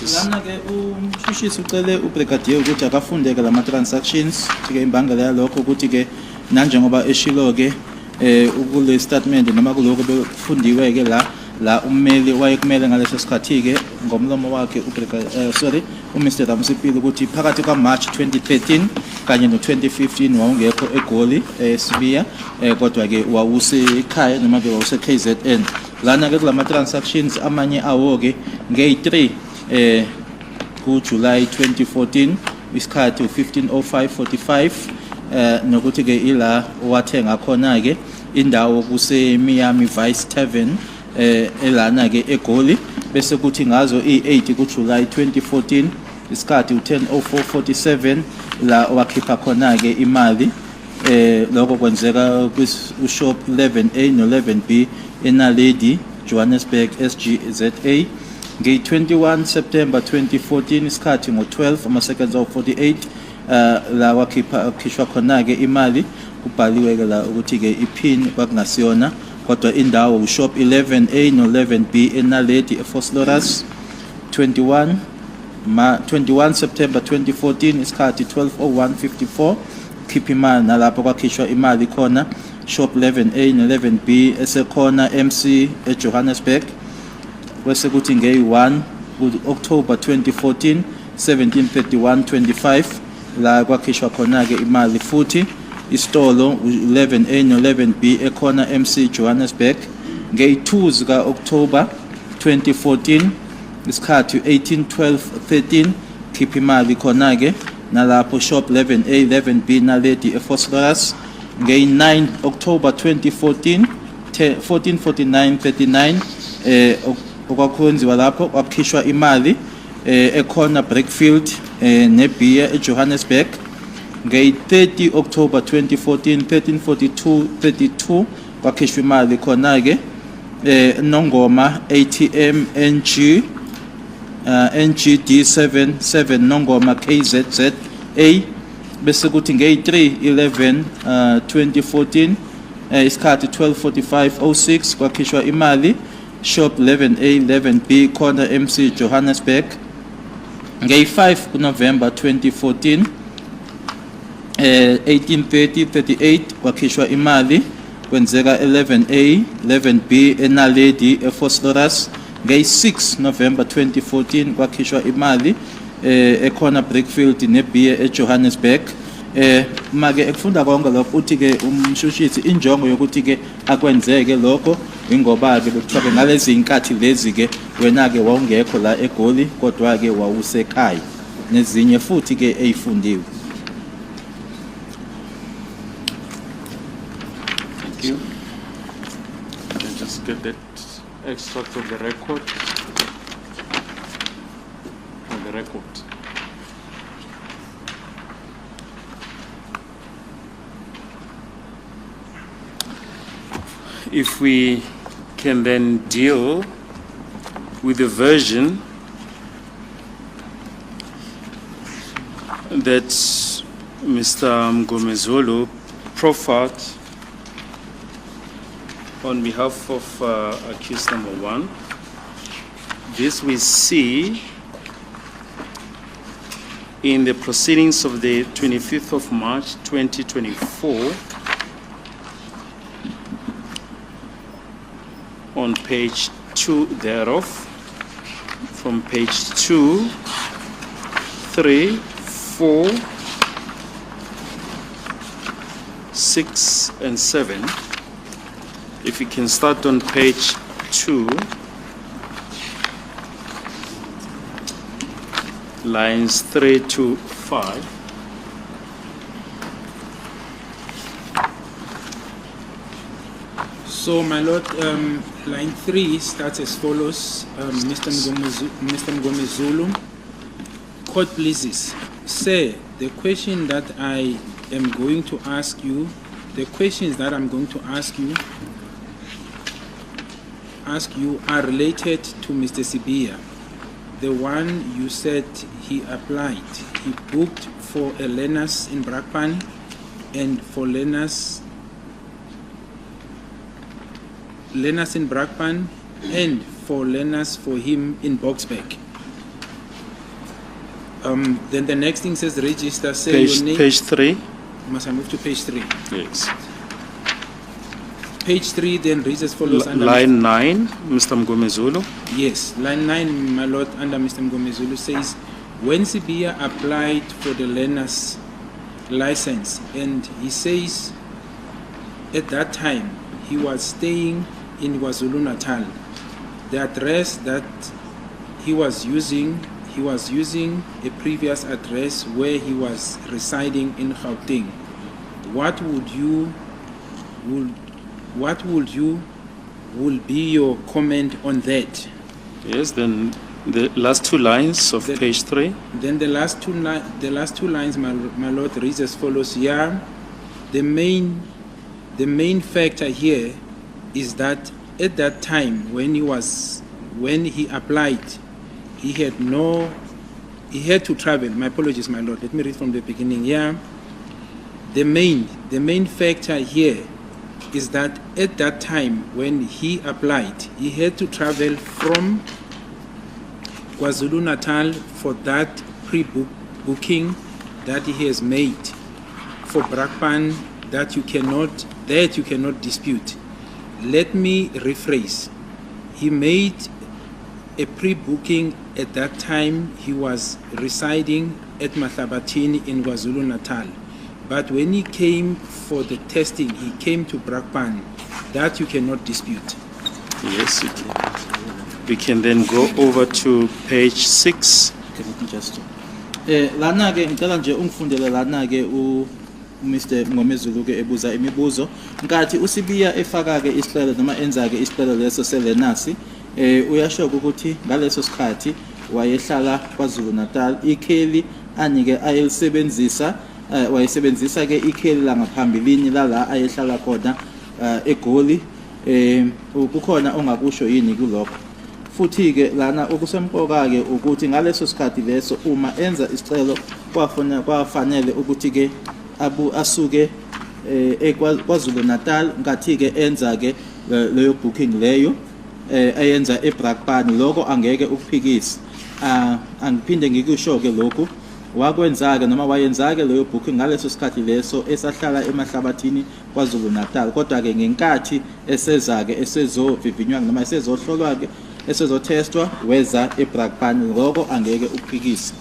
practice. Lana ke umshushisi ucele ubrigadier ukuthi akafunde ke lama transactions ke imbangela yalokho ukuthi ke nanjengoba eshilo ke ukule statement noma kuloko befundiwe ke la ummeli wayekumele ngaleso sikhathi ke ngomlomo wakhe uMr Ramsipili ukuthi phakathi kwaMarch 2013 kanye no2015 wawungekho eGoli Sibiya kodwa ke wawusekhaya noma ke wawuse KZN. Lana ke kulama transactions amanye awo ke nge3 ku July 2014 isikhathi u15:05:45 nokuthi ke ila wathenga khona ke indawo kuse Miami Vice Tavern elana ke eGoli bese kuthi ngazo i8 ku July 2014 isikhathi u10:04:47 la wakhipha khona ke imali lokho kwenzeka ku-shop 11A no 11B eNaledi Johannesburg SGZA nge-21 September 2014 isikhathi ngo-12 ama-seconds of 48 la wakhishwa khona ke imali kubhaliwe ke la ukuthi ke ipin kwakungasiyona kodwa indawo ushop 11A no 11B eNaledi eFosloras 21 September 2014 isikhathi 12:01:54 khipha imali nalapho kwakhishwa imali khona shop 11A no 11B esekhona MC eJohannesburg bese kuthi nge-1 October 2014 17:31:25 la kwakhishwa khona ke imali futhi istolo 11A no 11B ekhona MC Johannesburg nge-2 zika October 2014 isikhathi 18:12:13 khipha imali khona ke nalapho shop 11A 11B Naledi eFosloras nge-9 October 2014 14:49:39 okwakwenziwa lapho kwakhishwa imali ekhona Brickfield neBeer eJohannesburg nge-30 October 2014 13:42:32 kwakhishwa imali khona ke Nongoma ATM NGD77 Nongoma KZZA bese kuthi nge-3 11 2014 isikhathi 12:45:06 kwakhishwa imali shop 11A 11B corner MC Johannesburg nge-5 November 2014 18:30:38 kwakhishwa imali kwenzeka 11A 11B eNaledi eFosloras nge-6 November 2014 kwakhishwa imali ekhona Brickfield neBeer eJohannesburg make ekufunda konke lokho uthi ke umshushisi injongo yokuthi ke akwenzeke lokho ingoba ke bekuthiwa ke ngalezi inkathi lezi ke wena ke wawungekho la eGoli kodwa ke wawusekhaya nezinye futhi ke ezifundiwe. Thank you. Can just get that extract of the record. On the record. If we can then deal with the version that Mr. Mgomezulu proffered on behalf of accused number 1. This we see in the proceedings of the 25th of March 2024 on page 2 thereof, from page 2, 3, 4, 6, and 7. If we can start on page 2, lines 3 to 5. So, my lord, line 3 starts as follows. Mr. Mgomezulu, court pleases. Sir, the question that I am going to ask you, the questions that I'm going to ask you are related to Mr. Sibiya. The one you said he applied. He booked for a learners in Brakpan and for learners in Brakpan and for learners for him in Boksburg. Then the next thing says register, say your name. Page 3. Must I move to page 3? Yes. Page 3 then reads as follows. under Line 9, Mr. Mgomezulu. Yes, line 9, my lord, under Mr. Mgomezulu says, when Sibiya applied for the learner's license, and he says at that time he was staying in KwaZulu-Natal. The address that he was using a previous address where he was residing in Gauteng. What will be your comment on that? Yes, then the last 2 lines of page 3. Then the last two lines, my lord, reads as follows. Yeah, the main factor here is that at that time when he applied, he had to travel. My apologies, my lord. Let me read from the beginning. Yeah, the main factor here is that at that time when he applied, he had to travel from KwaZulu-Natal for that pre-booking that he has made for Brakpan that you cannot dispute. Let me rephrase. He made a pre-booking at that time he was residing at Matlabatini in KwaZulu-Natal. But when he came for the testing, he came to Brakpan. That you cannot dispute. Yes, we can then go over to page 6. Lana ke ngicela nje ungifundele lana ke Mr. Mngomezulu ke ebuza imibuzo nkathi uSibiya efaka ke isicelo noma enza ke isicelo leso selenasi uyasho ukuthi ngaleso sikhathi wayehlala KwaZulu-Natal ikheli anike ayelisebenzisa wayesebenzisa ke ikheli la ngaphambilini la ayehlala khona eGoli kukhona ongakusho yini kulokho futhi ke lana okusemqoka ke ukuthi ngaleso sikhathi leso uma enza isicelo kwafanele ukuthi ke asuke KwaZulu-Natal ngathi ke enza ke leyo booking leyo ayenza eBrakpan lokho angeke ukuphikise angiphinde ngikusho ke lokho wakwenza ke noma wayenza ke leyo booking ngaleso sikhathi leso esahlala emahlabathini KwaZulu-Natal kodwa ke ngenkathi eseza ke esezovivinywa noma esezohlolwa ke esezotestwa weza eBrakpan lokho angeke ukuphikise.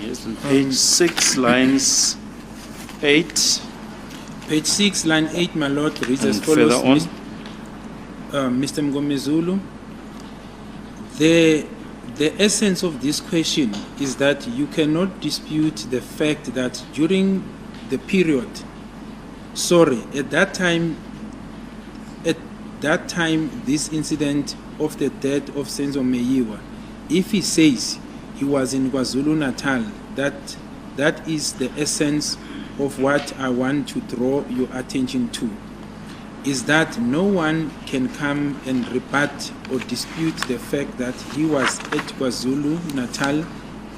Yes, on page 6 lines 8. Page 6 line 8, my lord, reads as And follows. further on. Mr. Mngomezulu, the essence of this question is that you cannot dispute the fact that during the period, at that time, this incident of the death of Senzo Meyiwa, if he says he was in KwaZulu-Natal, that is the essence of what I want to draw your attention to, is that no one can come and rebut or dispute the fact that he was at KwaZulu-Natal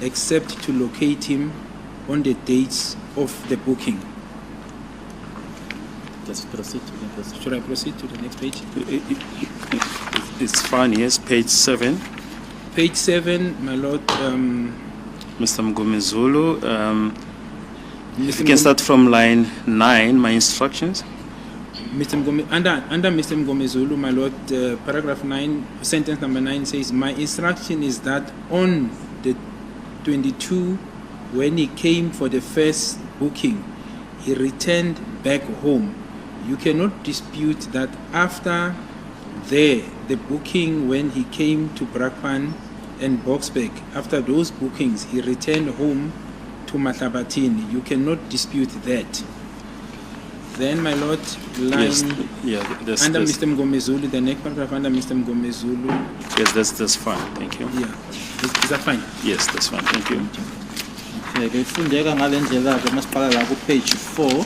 except to locate him on the dates of the booking. Just proceed to the next. Should I proceed to the next page? It's fine, yes, page 7. Page 7, my lord. Mr. Mngomezulu, if you Mr. can start from line 9, my instructions. Under Mr. Mngomezulu, my lord, paragraph 9, sentence number 9 says, my instruction is that on the 22, when he came for the first booking, he returned back home. You cannot dispute that after the booking, when he came to Brakpan and Boksburg, after those bookings, he returned home to Matlabatini. You cannot dispute that. Then, my lord, line under Mr. Mngomezulu, the next paragraph under Mr. Mngomezulu. Yes, that's fine. Thank you. Yeah, is that fine? Yes, that's fine. Thank you. Okay, ifundeka ngalendlela ke masiqala la ku page 4.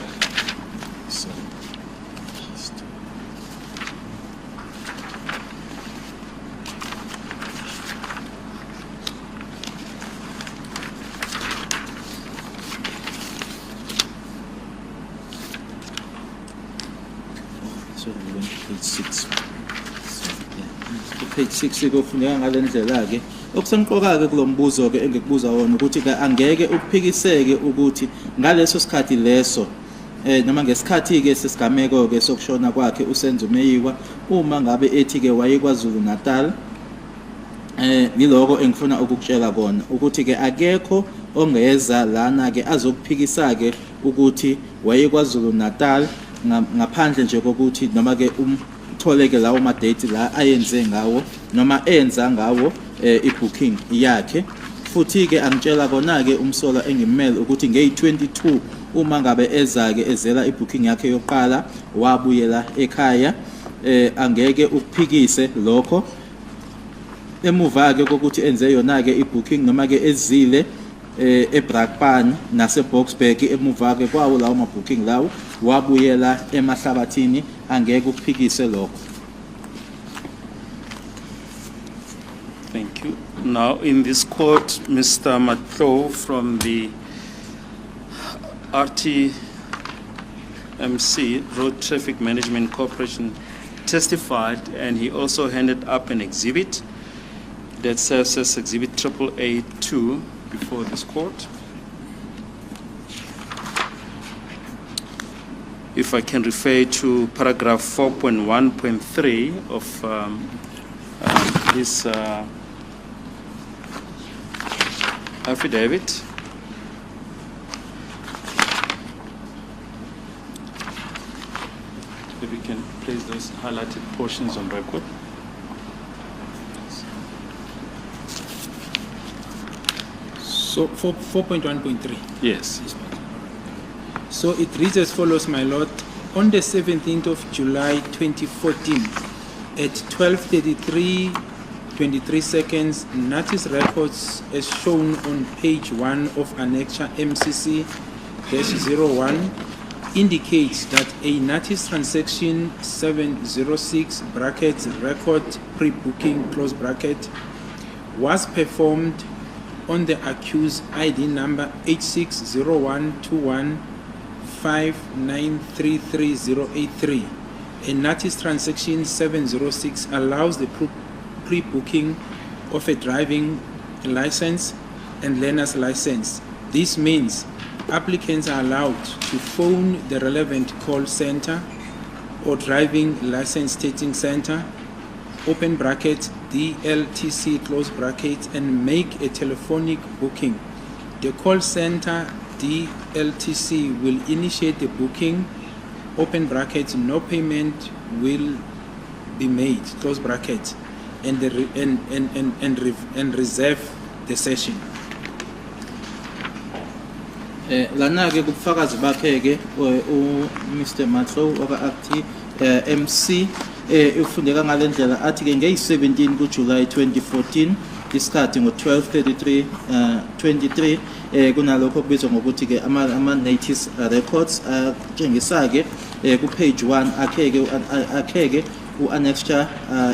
Page 6 kufundeka ngalendlela ke Okusemqoka-ke kulo mbuzo-ke engikubuza wona ukuthi ke angeke ukuphikiseke ukuthi ngaleso sikhathi leso noma ngesikhathi-ke sesigameko-ke sokushona kwakhe uSenzo Meyiwa, uma ngabe ethi-ke wayekwaZulu Natal, yiloko engifuna ukukutshela kona ukuthi-ke akekho ongeza lana-ke azokuphikisa-ke ukuthi wayekwaZulu Natal, ngaphandle nje kokuthi noma-ke umtholeke lawo ma-date la ayenze ngawo noma enza ngawo i-booking yakhe. Futhi-ke angitshela kona-ke umsola engimele ukuthi ngeyi-22 uma ngabe eza-ke ezela i-booking yakhe yokuqala wabuyela ekhaya, angeke ukuphikise lokho. Emuva-ke kokuthi enze yona-ke i-booking noma-ke ezile eBrakpan nase-Boksburg, emuva-ke kwawo lawo ma-booking lawo wabuyela emahlabathini, angeke ukuphikise lokho. Thank you. Now, in this court, Mr. Matlo from the RTMC, Road Traffic Management Corporation, testified, and he also handed up an exhibit that serves as Exhibit AAA2 before this court. If I can refer to paragraph 4.1.3 of this affidavit. If we can place those highlighted portions on record. So 4.1.3. Yes. So it reads as follows, my lord. On the 17th of July 2014, at 12:33:23 seconds, Natis records as shown on page 1 of Annexure MCC-01 indicates that a Natis transaction 706 brackets record pre-booking close bracket was performed on the accused ID number 86012159333083. A Natis transaction 706 allows the pre-booking of a driving license and learner's license. This means applicants are allowed to phone the relevant call center or driving license testing center, open bracket, DLTC close bracket, and make a telephonic booking. The call center DLTC will initiate the booking, open bracket, no payment will be made, close bracket, and reserve the session. Lana-ke kubufakazi bakhe-ke Mr. Matlo oka-Acti MC ufundeka ngale ndlela athi-ke ngeyi-17 kuJulayi 2014 isikhathi ngo-12:33:23 kunalokho kubizwa ngokuthi-ke ama-Natis records atshengisa-ke ku-page 1 akheke u-Annexure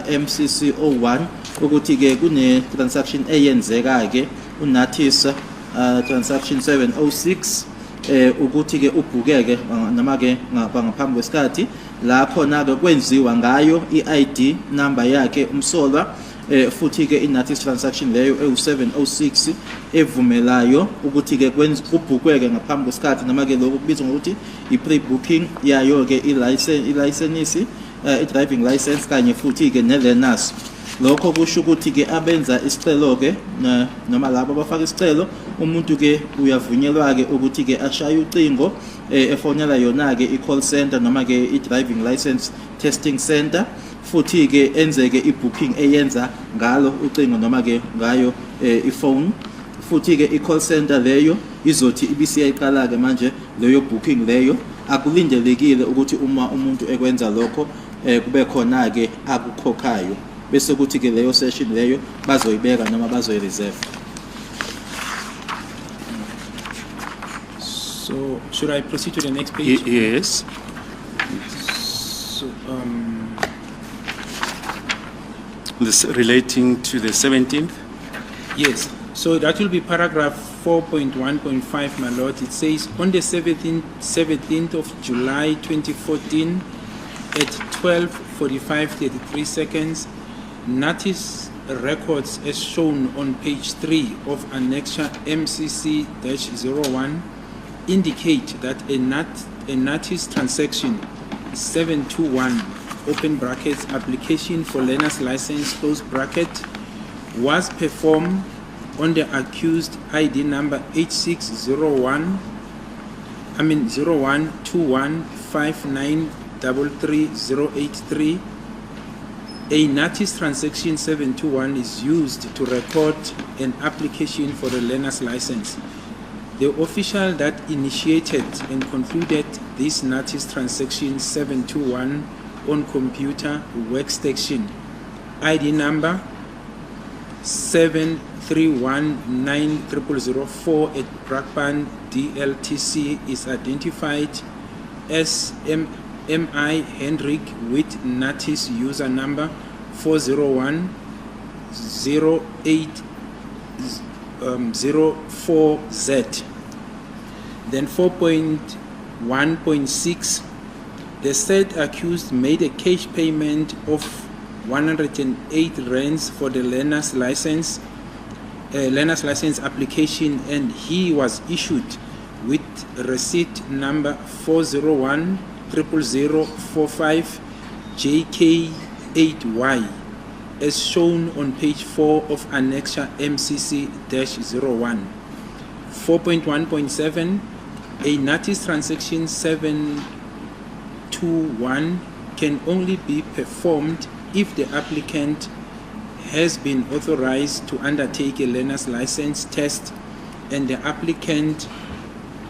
MCC-01 ukuthi-ke kune-transaction eyenzeka-ke uNatis transaction 706 ukuthi-ke ubhukeke noma-ke ngaphambi kwesikhathi la khona-ke kwenziwa ngayo i-ID number yakhe umsolwa, futhi-ke i-Natis transaction leyo ewu-706 evumelayo ukuthi-ke kubhukweke ngaphambi kwesikhathi noma-ke lokhu kubizwa ngokuthi i-pre-booking yayo-ke i-license, i-driving license kanye futhi-ke ne-learners. Lokho kusho ukuthi-ke abenza isicelo-ke noma labo abafaka isicelo, umuntu-ke uyavunyelwa-ke ukuthi-ke ashaye ucingo efonela yona-ke i-call center noma-ke i-driving license testing center, futhi-ke enzeke i-booking eyenza ngalo ucingo noma-ke ngayo i-phone. Futhi-ke i-call center leyo izothi ibisiyayiqala-ke manje leyo booking leyo. Akulindelekile ukuthi uma umuntu ekwenza lokho kube khona-ke akukhokhayo, bese kuthi-ke leyo session leyo bazoyibeka noma bazoyireserve. So should I proceed to the next page? Yes. So, This relating to the 17th? yes. So that will be paragraph 4.1.5, my lord. It says, on the 17th of July 2014 at 12:45:33 seconds, Natis records as shown on page 3 of Annexure MCC-01 indicate that a notice transaction 721 open brackets application for learner's license close bracket was performed on the accused ID number H6012159333083. A notice transaction 721 is used to record an application for a learner's license. The official that initiated and concluded this notice transaction 721 on computer workstation ID number 7319004 at Brakpan DLTC is identified as M.I. Hendrik with notice user number 4010804Z. Then 4.1.6, the said accused made a cash payment of 108 rands for the learner's license application, and he was issued with receipt number 4010045 JK8Y as shown on page 4 of Annexure MCC-01. 4.1.7, a notice transaction 721 can only be performed if the applicant has been authorized to undertake a learner's license test and the applicant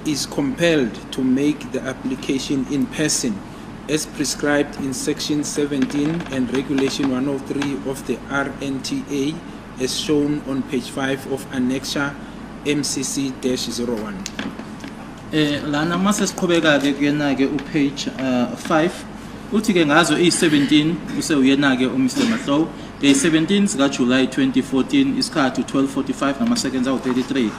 is compelled to make the application in person as prescribed in section 17 and regulation 103 of the RNTA as shown on page 5 of Annexure MCC-01. Lana mase siqhubeka ke kuyena ke upage 5 uthi ke ngazo i17 use uyena ke uMr Mahlow day 17 sika July 2014 isikhathi 12:45 nama seconds awu 33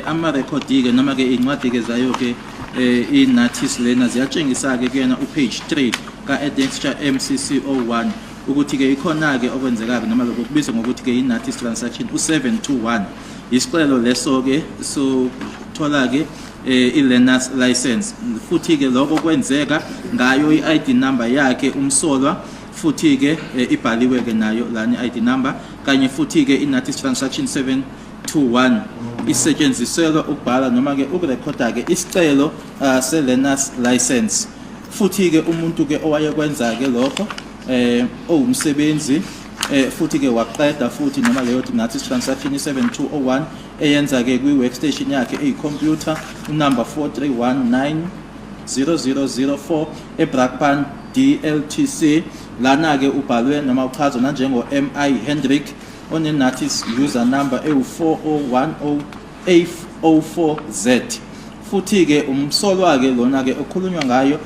ama record ke noma ke incwadi ke zayo ke I notice lena ziyatshengisa ke kuyena upage 3 ka Annexure MCC-01 ukuthi ke ikhona ke okwenzeka noma lokho kubizwa ngokuthi ke I notice transaction u721 isicelo leso ke so thola ke I-learner's license futhi ke lokho kwenzeka ngayo I-ID number yakhe umsolwa futhi ke ibhaliwe ke nayo lana I-ID number kanye futhi ke I-notice transaction 721 isetshenziselwa ukubhala noma ke ukurekhoda ke isicelo se-learner's license futhi ke umuntu ke owayekwenza ke lokho owumsebenzi futhi ke waqeda futhi noma leyo notice transaction 7201 eyenza ke kwi workstation yakhe computer number 431900004 eBrakpan DLTC lana ke ubhalwe noma uchazwa na njengo M.I. Hendrik one notice user number EU4010804Z futhi ke umsolwa ke lona ke okhulunywa ngayo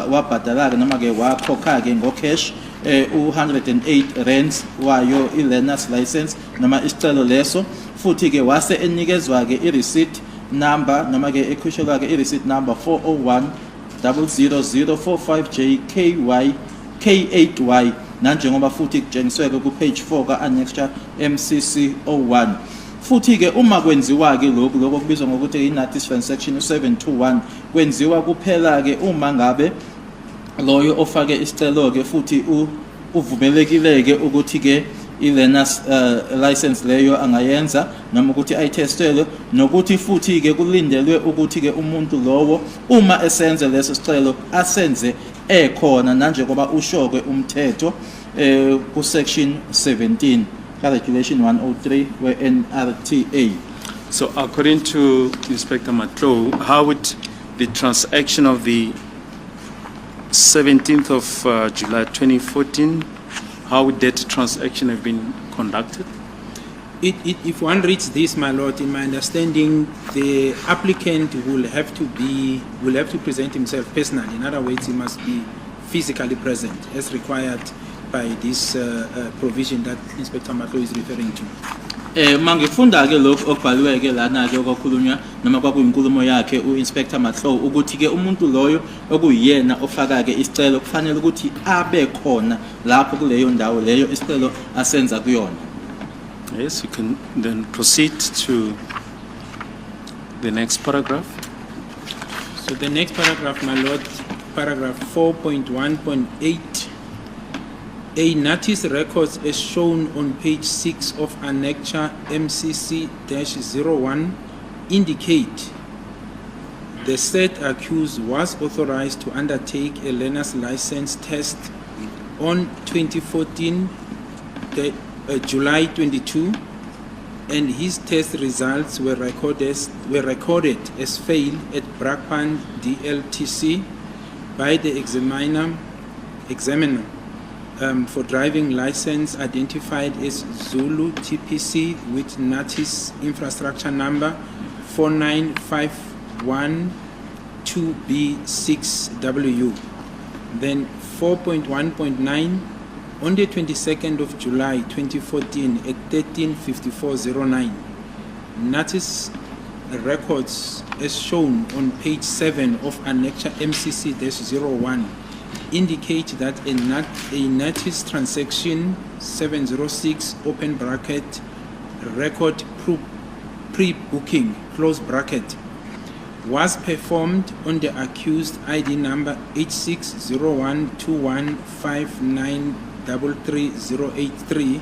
wabhadala ke noma ke wakhokha ke ngo cash u108 rands wayo I-learner's license noma isicelo leso futhi ke wase enikezwa ke I-receipt number noma ke ekhushelwa ke I-receipt number 4010045 JK8Y nanjengoba futhi kutshengiswe ku page 4 ka Annexure MCC-01 futhi ke uma kwenziwa ke lokho kubizwa ngokuthi I-notice transaction 721 kwenziwa kuphela ke uma ngabe loyo ofake isicelo ke futhi uvumelekile ke ukuthi ke I-learner's license leyo angayenza noma ukuthi ayitestele nokuthi futhi ke kulindelwe ukuthi ke umuntu lowo uma esenze leso sicelo asenze ekhona nanje ngoba ushoke umthetho ku section 17 regulation 103 we NRTA. So according to Inspector Mahlow, how would the transaction of the 17th of July 2014, how would that transaction have been conducted? If one reads this, my lord, in my understanding, the applicant will have to present himself personally. In other words, he must be physically present, as required by this provision that Inspector Mahlow is referring to. Mangifunda ke lokho okubhaliwe ke lana ke okukhulunywa noma kwakuyinkulumo yakhe uInspector Mahlo ukuthi ke umuntu loyo okuyena ofaka ke isicelo kufanele ukuthi abe khona lapho kuleyo ndawo leyo isicelo asenza kuyona. Yes, you can then proceed to the next paragraph. So the next paragraph, my lord, paragraph 4.1.8. A notice records as shown on page 6 of Annexure MCC-01 indicate the said accused was authorized to undertake a learner's license test on 2014 July 22, and his test results were recorded as failed at Brakpan DLTC by the examiner for driving license identified as Zulu TPC with notice infrastructure number 49512B6W. Then 4.1.9, on the 22nd of July 2014 at 13:54:09, notice records as shown on page 7 of Annexure MCC-01 indicate that a notice transaction 706 open bracket record pre-booking close bracket was performed on the accused ID number H6012159333083.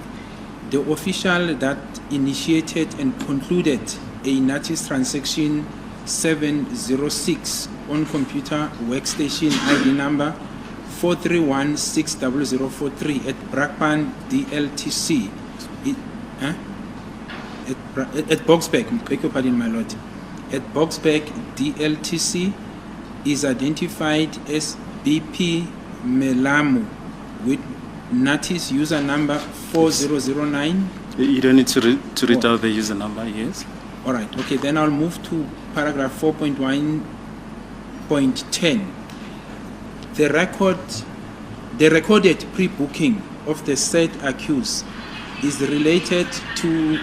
The official that initiated and concluded a notice transaction 706 on computer workstation ID number 431600043 at Brakpan DLTC at Boxbeck, beg your pardon, my lord, at Boxbeck DLTC is identified as BP Melamu with notice user number 4009. You don't need to read out the user number, yes? All right, okay, then I'll move to paragraph 4.1.10. The recorded pre-booking of the said accused is related to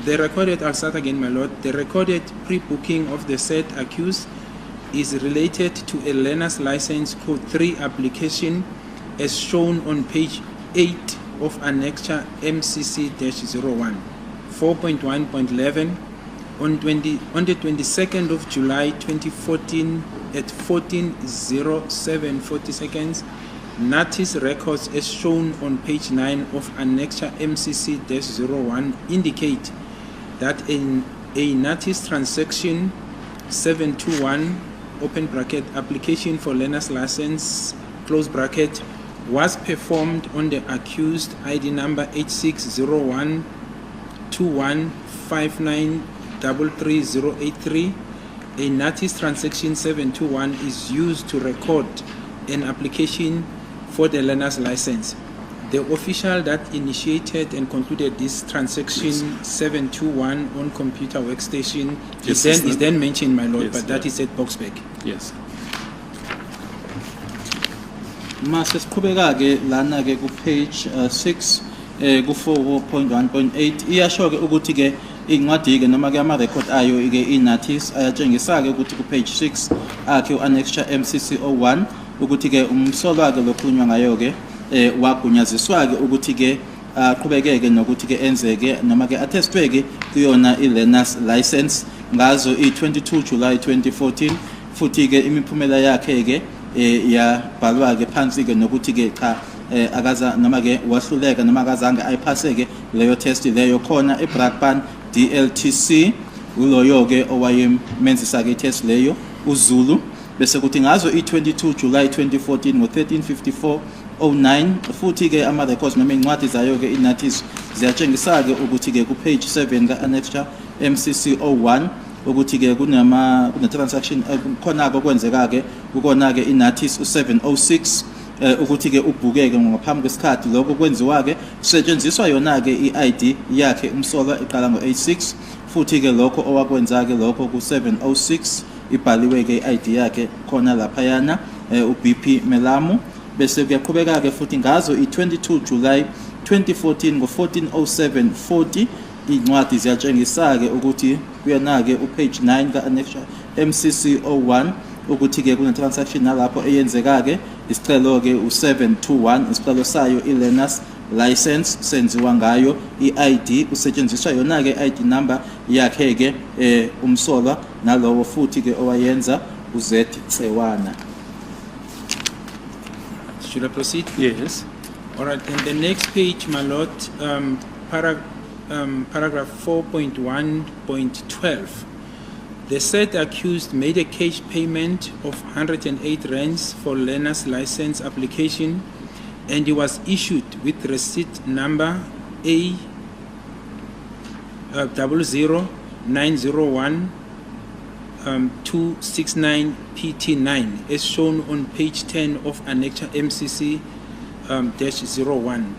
I'll start again, my lord. The recorded pre-booking of the said accused is related to a learner's license code 3 application as shown on page 8 of Annexure MCC-01. 4.1.11, on the 22nd of July 2014 at 14:07:40 seconds, notice records as shown on page 9 of Annexure MCC-01 indicate that a notice transaction 721 open bracket application for learner's license close bracket was performed on the accused ID number H6012159333083. A notice transaction 721 is used to record an application for the learner's license. The official that initiated and concluded this transaction 721 on computer workstation is then mentioned, my lord, yes, but that is at Boxbeck. Yes. Mase siqhubeka ke lana ke ku page 6 ku 4.1.8 iyasho ke ukuthi ke incwadi ke noma ke ama record ayo ke inotice ayatshengisa ke ukuthi ku page 6 akhe uAnnexure MCC-01 ukuthi ke umsolwa ke lokhulunywa ngayo ke wagunyaziswa ke ukuthi ke aqhubekeke nokuthi ke enzeke noma ke attestwe ke kuyona i-learner's license ngazo i-22 July 2014 futhi ke imiphumela yakhe ke yabhalwa ke phansi ke nokuthi ke cha akaza noma ke wahluleka noma akazange ayiphase ke leyo test leyo khona eBrakpan DLTC uloyo ke owayemenzisa ke test leyo uZulu bese kuthi ngazo i-22 July 2014 ngo-13:54:09 futhi ke ama records noma incwadi zayo ke inotice ziyatshengisa ke ukuthi ke ku page 7 ka Annexure MCC-01 ukuthi ke kuna transaction khona kwenzeka ke ukona ke inotice u706 ukuthi ke ubhukeke ngaphambi kwesikhathi lokho kwenziwa ke kusetshenziswa yona ke iID yakhe umsolwa iqala ngo86 futhi ke lokho owakwenza ke lokho ku706 ibhaliwe ke iID yakhe khona lapha yana uBP Melamu bese kuyaqhubeka ke futhi ngazo i22 July 2014 ngo-140740 incwadi ziyatshengisa-ke ukuthi kuyana-ke upage 9 ka-annexure MCC 01 ukuthi-ke kune-transaction nalapho eyenzeka-ke isicelo-ke u-721 isicelo sayo i-learners license senziwa ngayo i-ID usetshenziswa yona-ke i-ID number yakhe-ke umsolwa nalowo futhi-ke owayenza uZ Cewana. Should I proceed? Yes. All right, then the next page, my lord, paragraph 4.1.12. The said accused made a cash payment of 108 rands for learner's license application, and he was issued with receipt number A 00901 269 PT9 as shown on page 10 of Annexure MCC -01.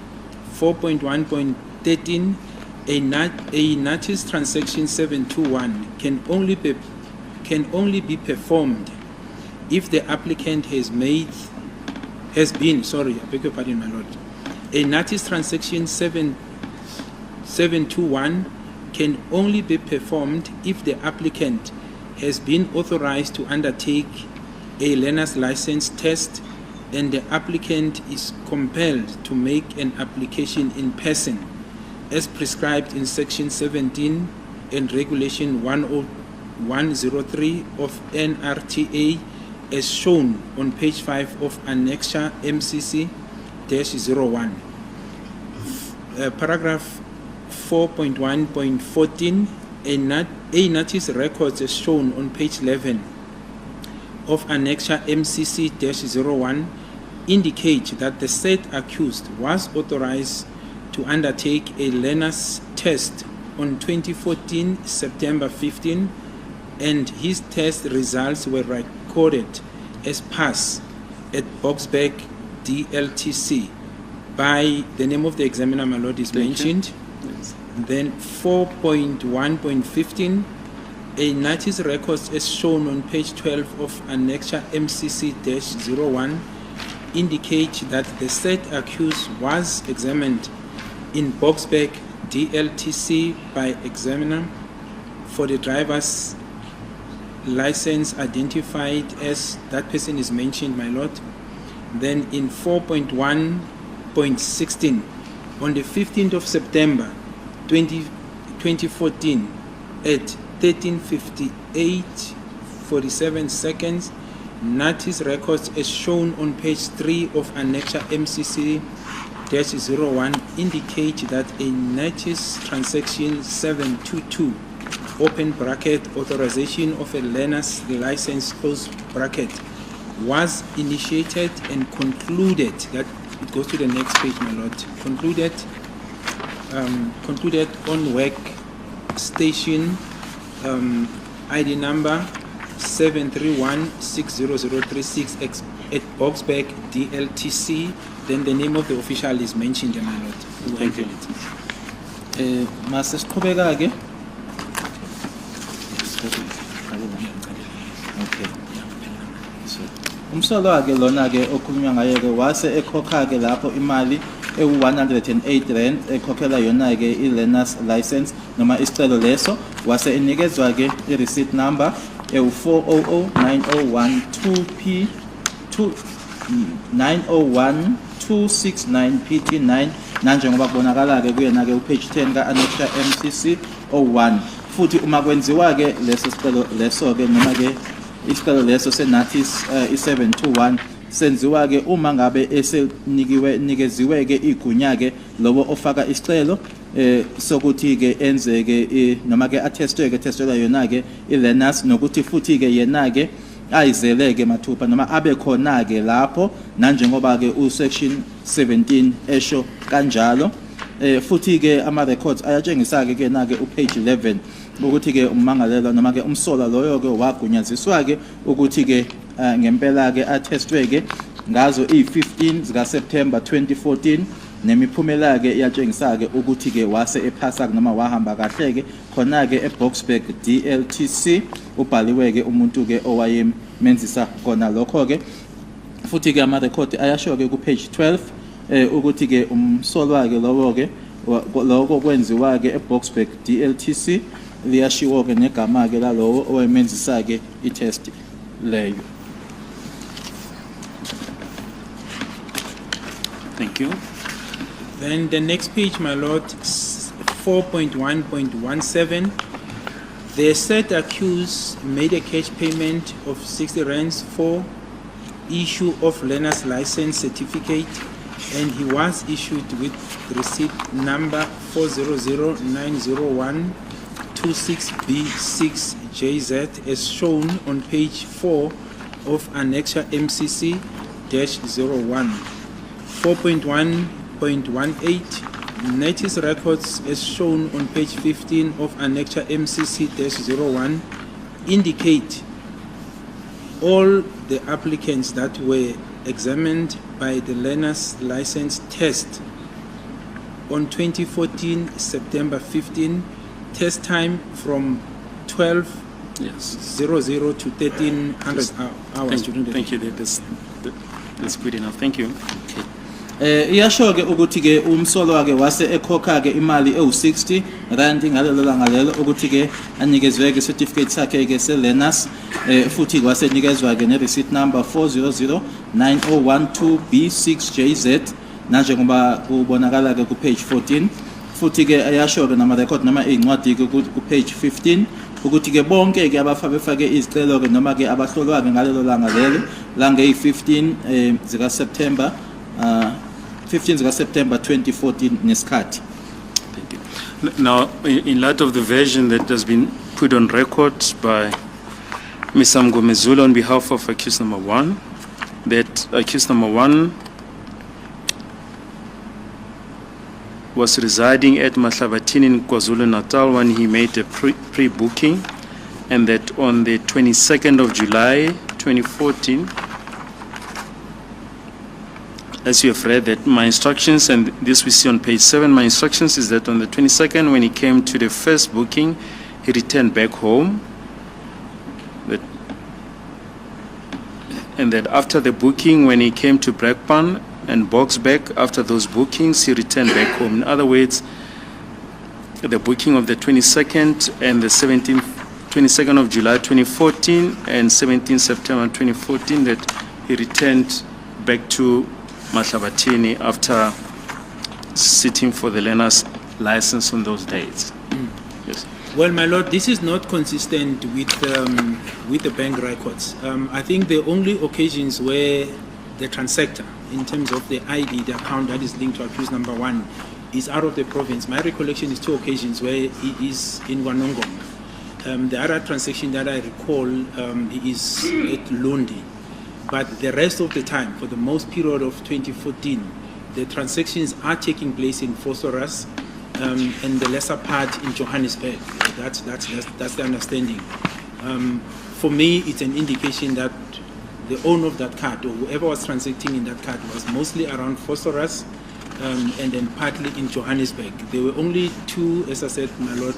4.1.13 a notice transaction 721 can only be performed if the applicant has been, I beg your pardon, my lord. A notice transaction 721 can only be performed if the applicant has been authorized to undertake a learner's license test and the applicant is compelled to make an application in person as prescribed in section 17 and regulation 103 of NRTA as shown on page 5 of Annexure MCC -01. Paragraph 4.1.14 a notice records as shown on page 11 of Annexure MCC -01 indicate that the said accused was authorized to undertake a learner's test on 2014 September 15 and his test results were recorded as pass at Boxback DLTC by the name of the examiner, my lord, is mentioned. Yes. Then 4.1.15 a notice records as shown on page 12 of Annexure MCC -01 indicate that the said accused was examined in Boxback DLTC by examiner for the driver's license identified as that person is mentioned, my lord. Then in 4.1.16 on the 15th of September 2014 at 13:58:47 seconds, notice records as shown on page 3 of Annexure MCC -01 indicate that a notice transaction 722 open bracket authorization of a learner's license close bracket was initiated and concluded. That it goes to the next page, my lord. Concluded on work station ID number 731-60036 at Boxback DLTC. Then the name of the official is mentioned, my lord. Thank you. Mase siqhubeka-ke. Okay. Umsolwa-ke lona-ke okhulunywa ngayo-ke wase ekhokha-ke lapho imali ewu-108 rand ekhokhela yona-ke i-learner's license noma isicelo leso wase enikezwa-ke i-receipt number ewu-4009012P 901269 PT9 nanjengoba kubonakala-ke kuyena-ke upage 10 ka-Annexure MCC 01. Futhi uma kwenziwa-ke leso sicelo leso-ke noma-ke isicelo leso se-notice i-721 senziwa-ke uma ngabe nikeziwe-ke igunya-ke lowo ofaka isicelo sokuthi-ke enzeke noma-ke atestwe-ke yona-ke i-learners nokuthi futhi-ke yena-ke ayizeleke mathupha noma abe khona-ke lapho nanjengoba-ke usection 17 esho kanjalo. Futhi-ke ama-records ayatshengisa-ke kena-ke upage 11 ukuthi-ke ummangalelwa noma-ke umsolwa loyo-ke wagunyaziswa-ke ukuthi-ke ngempela-ke athestwe-ke ngazo i-15 zikaSeptember 2014 nemiphumela-ke iyatshengisa-ke ukuthi-ke wase ephasa noma wahamba kahle-ke khona-ke eBoxback DLTC ubhaliwe-ke umuntu-ke owayemenzisa kona lokho-ke. Futhi-ke ama-record ayasho-ke ku-page 12 ukuthi ke umsolo wakhe lowo ke lokho kwenziwa ke eBoksburg DLTC liyashiwo ke negama ke lalowo owayemenzisa ke itest leyo. Thank you. Then the next page, my lord, 4.1.17. The said accused made a cash payment of 60 rands for issue of learner's license certificate, and he was issued with receipt number 400901226B6JZ as shown on page 4 of Annexure MCC-01. 4.1.18 Notice records as shown on page 15 of Annexure MCC-01 indicate all the applicants that were examined by the learner's license test on 2014 September 15, test time from 12:00 to 1300 hours. Thank you. That's good enough. Thank you. Iyasho ke ukuthi ke umsolo wake wase ekhokha ke imali ewu60 rand ngalelo langa lelo ukuthi ke anikezwe ke certificate sakhe ke se learners futhi kwasenikezwa ke ne receipt number 4009012B6JZ nanjengoba kubonakala ke ku page 14 futhi ke ayasho ke nama record nama incwadi ke ku page 15 ukuthi ke bonke ke abafake izicelo ke noma ke abahlolwa ke ngalelo langa lelo lange 15 zika September 15 September 2014 nesikhathi. Thank you. Now, in light of the version that has been put on record by Ms. Mngomezulu on behalf of accused number 1, that accused number 1 was residing at Mahlabatini in KwaZulu-Natal when he made a pre-booking, and that on the 22nd of July 2014, as you have read, that my instructions, and this we see on page 7, my instructions is that on the 22nd, when he came to the first booking, he returned back home. And that after the booking, when he came to Brakpan and Boksburg, after those bookings, he returned back home. In other words, the booking of the 22nd and the 22nd of July 2014 and 17 September 2014, that he returned back to Mahlabatini after sitting for the learner's license on those dates. Yes. Well, my lord, this is not consistent with the bank records. I think the only occasions where the transactor, in terms of the ID, the account that is linked to accused number 1, is out of the province. My recollection is 2 occasions where he is in Wanongoma. The other transaction that I recall, he is at Lundi. But the rest of the time, for the most period of 2014, the transactions are taking place in Phosphorus and the lesser part in Johannesburg. That's the understanding. For me, it's an indication that the owner of that card, or whoever was transacting in that card, was mostly around Phosphorus and then partly in Johannesburg. There were only 2, as I said, my lord,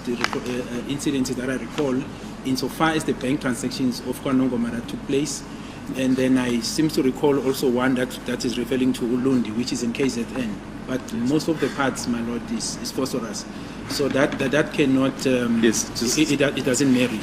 incidents that I recall, insofar as the bank transactions of Kwanongoma that took place. And then I seem to recall also one that is referring to Ulundi, which is in KZN. But most of the parts, my lord, is Phosphorus. So that cannot, it doesn't marry.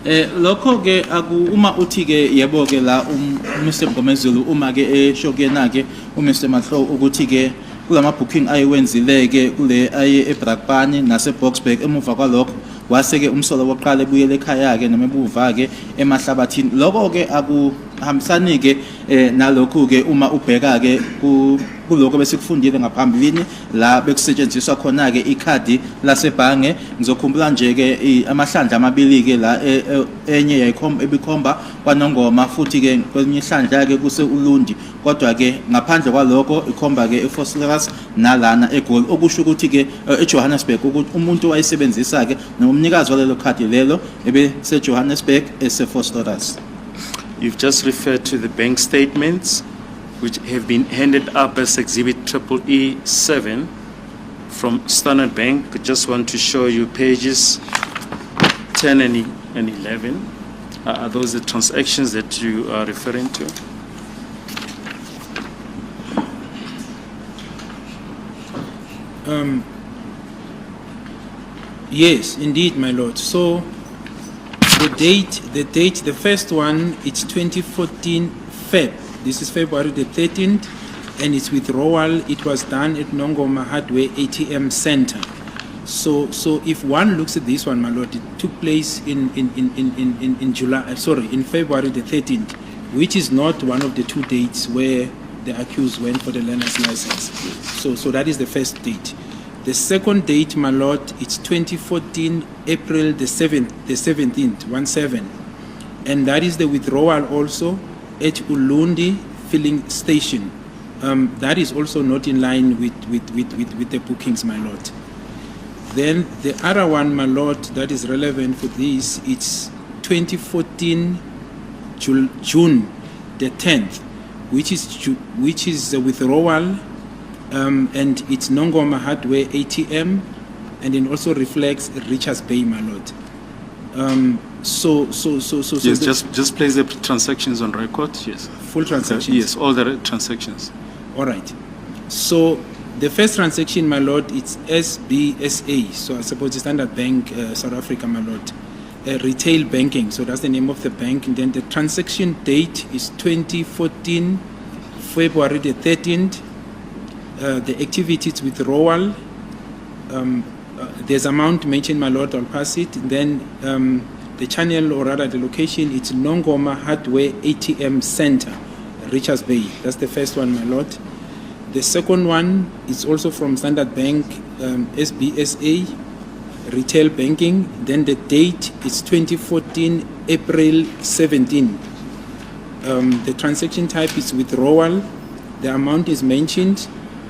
Lokho ke uma uthi ke yebo ke la Mr. Mngomezulu uma ke eshokena ke uMr. Mahlo ukuthi ke kulama booking ayiwenzile ke kule aye eBrakpan nase Boksburg emuva kwalokho wase ke umsolo woqala ebuyele ekhaya ke nemebuva ke emahlabathini lokho ke akuhambisani ke nalokho ke uma ubheka ke kuloko besikufundile ngaphambilini la bekusetshenziswa khona ke ikhadi lasebhange ngizokhumbula nje ke amahlandla amabili ke la enye ebikhomba kwaNongoma futhi ke kwelinye ihlandla ke kuse Ulundi kodwa ke ngaphandle kwaloko ikhomba ke eFosleras nalana eGoli okusho ukuthi ke eJohannesburg ukuthi umuntu wayesebenzisa ke nomnikazi walelo khadi lelo ebese Johannesburg eseFosleras. You've just referred to the bank statements which have been handed up as Exhibit EE7 from Standard Bank. I just want to show you pages 10 and 11. Are those the transactions that you are referring to? Yes, indeed, my lord. So the first one, it's 2014 Feb. This is February the 13th, and its withdrawal, it was done at Nongoma Hardware ATM Center. So if one looks at this one, my lord, it took place in February the 13th, which is not one of the two dates where the accused went for the learner's license. So that is the first date. The second date, my lord, it's 2014 April the 17th, and that is the withdrawal also at Ulundi filling station. That is also not in line with the bookings, my lord. Then the other one, my lord, that is relevant for this, it's 2014 June the 10th, which is the withdrawal, and it's Nongoma Hardware ATM, and it also reflects Richards Bay, my lord. Yes, just place the transactions on record. Yes. Full transactions. Yes, all the transactions. All right. So the first transaction, my lord, it's SBSA. So I suppose the Standard Bank, South Africa, my lord. Retail banking. So that's the name of the bank. And then the transaction date is 2014 February the 13th. The activities withdrawal. There's amount mentioned, my lord. I'll pass it. And then the channel, or rather the location, it's Nongoma Hardware ATM Center, Richards Bay. That's the first one, my lord. The second one is also from Standard Bank, SBSA, retail banking. Then the date is 2014 April 17. The transaction type is withdrawal. The amount is mentioned,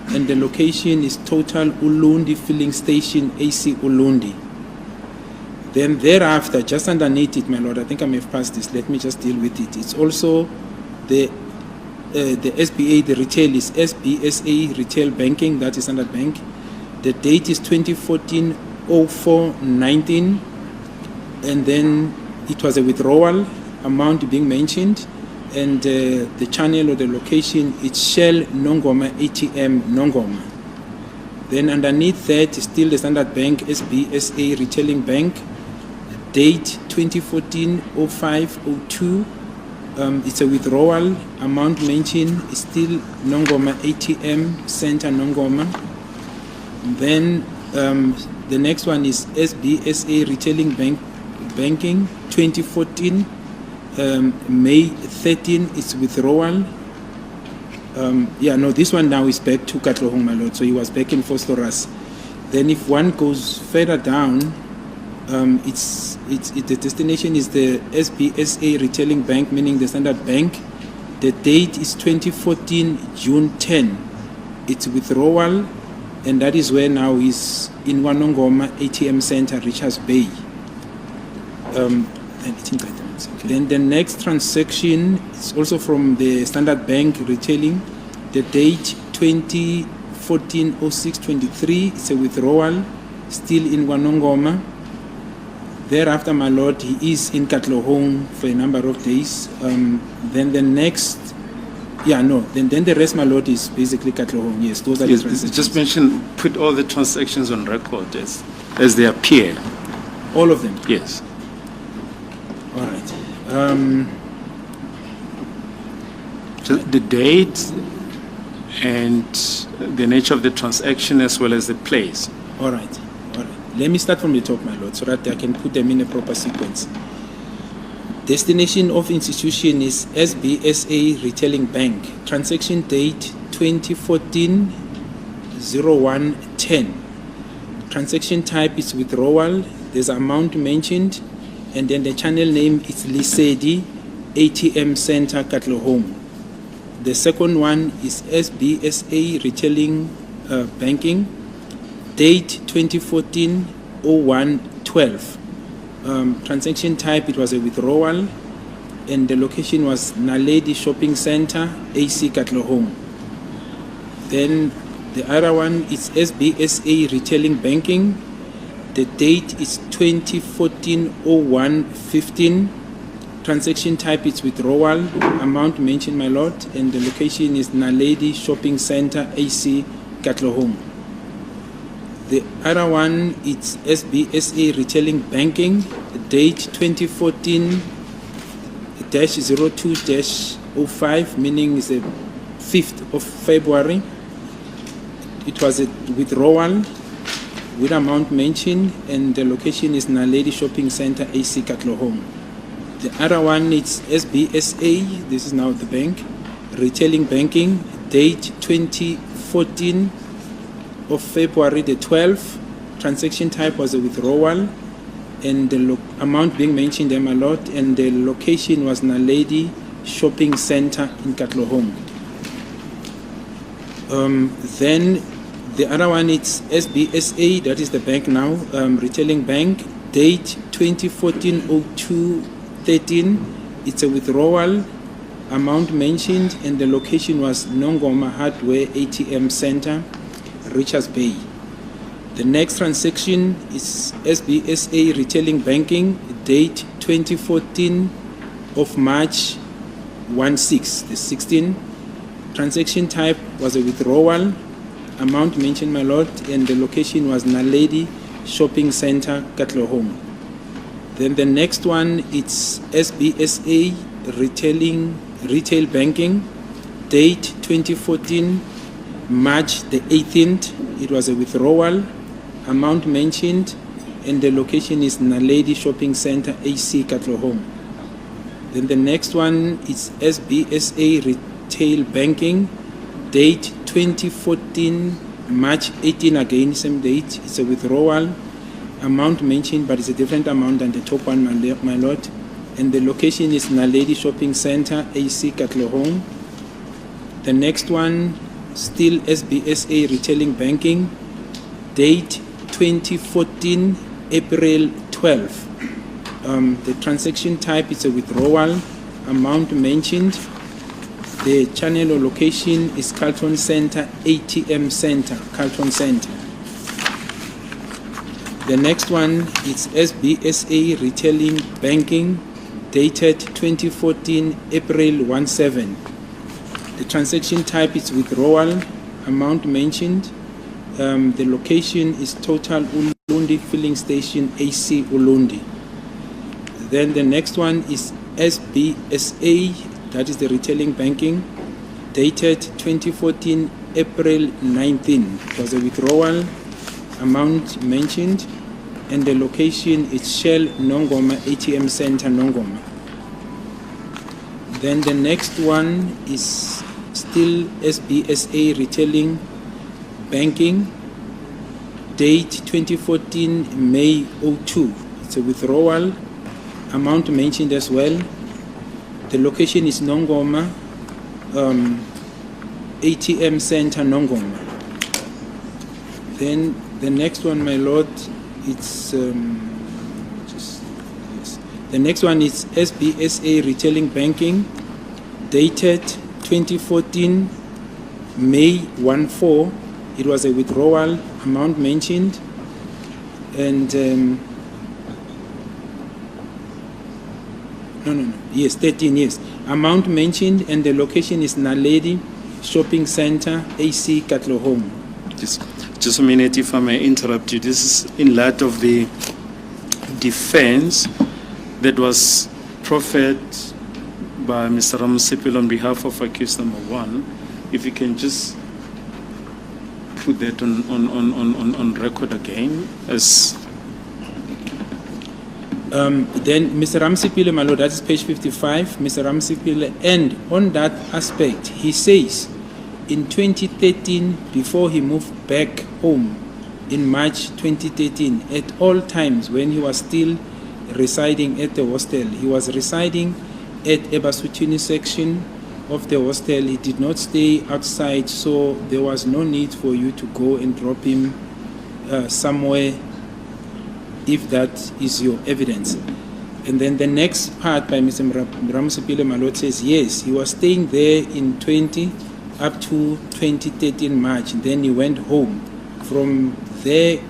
and the location is Total Ulundi Filling Station, AC Ulundi. Then thereafter, just underneath it, my lord, I think I may have passed this. Let me just deal with it. It's also the SBA, the retail is SBSA Retail Banking, that is Standard Bank. The date is 2014-04-19, and then it was a withdrawal, amount being mentioned, and the channel or the location, it's Shell Nongoma ATM Nongoma. Then underneath that is still the Standard Bank SBSA Retailing Bank, date 2014-05-02. It's a withdrawal, amount mentioned is still Nongoma ATM Center Nongoma. Then the next one is SBSA Retailing Banking 2014 May 13, it's withdrawal. This one now is back to Katlohong, my lord, so he was back in Fostoras. Then if one goes further down, the destination is the SBSA Retailing Bank, meaning the Standard Bank. The date is 2014 June 10. It's withdrawal, and that is where now is in Wanongoma ATM Center, Richards Bay. Then the next transaction is also from the Standard Bank Retailing. The date 2014-06-23. It's a withdrawal, still in Wanongoma. Thereafter, my lord, he is in Katlohong for a number of days. Then the next, then the rest, my lord, is basically Katlohong. Yes, those are the transactions. Just mention, put all the transactions on record as they appear. All of them? Yes. All right. The date and the nature of the transaction as well as the place. All right. Let me start from the top, my lord, so that I can put them in a proper sequence. Destination of institution is SBSA Retailing Bank. Transaction date 2014-01-10. Transaction type is withdrawal. There's amount mentioned, and then the channel name is Lisedi ATM Center Katlohong. The second one is SBSA Retailing Banking. Date 2014-01-12. Transaction type, it was a withdrawal, and the location was Naledi Shopping Center, AC Katlohong. Then the other one is SBSA Retailing Banking. The date is 2014-01-15. Transaction type is withdrawal, amount mentioned, my lord, and the location is Naledi Shopping Center, AC Katlohong. The other one, it's SBSA Retailing Banking, date 2014-02-05, meaning it's the 5th of February. It was a withdrawal with amount mentioned, and the location is Naledi Shopping Center, AC Katlehong. The other one is SBSA, this is now the bank, Retailing Banking, date 2014 of February the 12th. Transaction type was a withdrawal, and the amount being mentioned them a lot, and the location was Naledi Shopping Center in Katlehong. Then the other one is SBSA, that is the bank now, Retailing Bank, date 2014-02-13. It's a withdrawal, amount mentioned, and the location was Nongoma Hardware ATM Center, Richards Bay. The next transaction is SBSA Retailing Banking, date 2014 of March 16, the 16th. Transaction type was a withdrawal, amount mentioned, my lord, and the location was Naledi Shopping Center, Katlehong. Then the next one, it's SBSA Retail Banking, date 2014 March the 18th. It was a withdrawal, amount mentioned, and the location is Naledi Shopping Center, AC Katlehong. Then the next one is SBSA Retail Banking, date 2014 March 18, again same date. It's a withdrawal, amount mentioned, but it's a different amount than the top one, my lord, and the location is Naledi Shopping Center, AC Katlehong. The next one, still SBSA Retailing Banking, date 2014 April 12. The transaction type is a withdrawal, amount mentioned. The channel or location is Carlton Center, ATM Center, Carlton Center. The next one is SBSA Retailing Banking, dated 2014 April 17. The transaction type is withdrawal, amount mentioned. The location is Total Ulundi Filling Station, AC Ulundi. Then the next one is SBSA, that is the Retailing Banking, dated 2014 April 19. It was a withdrawal, amount mentioned, and the location is Shell Nongoma ATM Center, Nongoma. Then the next one is still SBSA Retailing Banking, date 2014 May 02. It's a withdrawal, amount mentioned as well. The location is Nongoma, ATM Center, Nongoma. Then the next one, my lord, it's the next one is SBSA Retailing Banking, dated 2014 May 14. It was a withdrawal, amount mentioned, and yes, 13 years. Amount mentioned, and the location is Naledi Shopping Center, AC Katlehong. Just a minute, if I may interrupt you. This is in light of the defense that was proffered by Mr. Ramsipil on behalf of accused number 1. If you can just put that on record again as... Then Mr. Ramsipile, my lord, that is page 55, Mr. Ramsipile, and on that aspect, he says, in 2013, before he moved back home in March 2013, at all times when he was still residing at the hostel, he was residing at Ebasutini section of the hostel. He did not stay outside, so there was no need for you to go and drop him somewhere, if that is your evidence. And then the next part by Mr. Ramsipile Malot says, yes, he was staying there in 20 up to 2013 March. Then he went home. From there,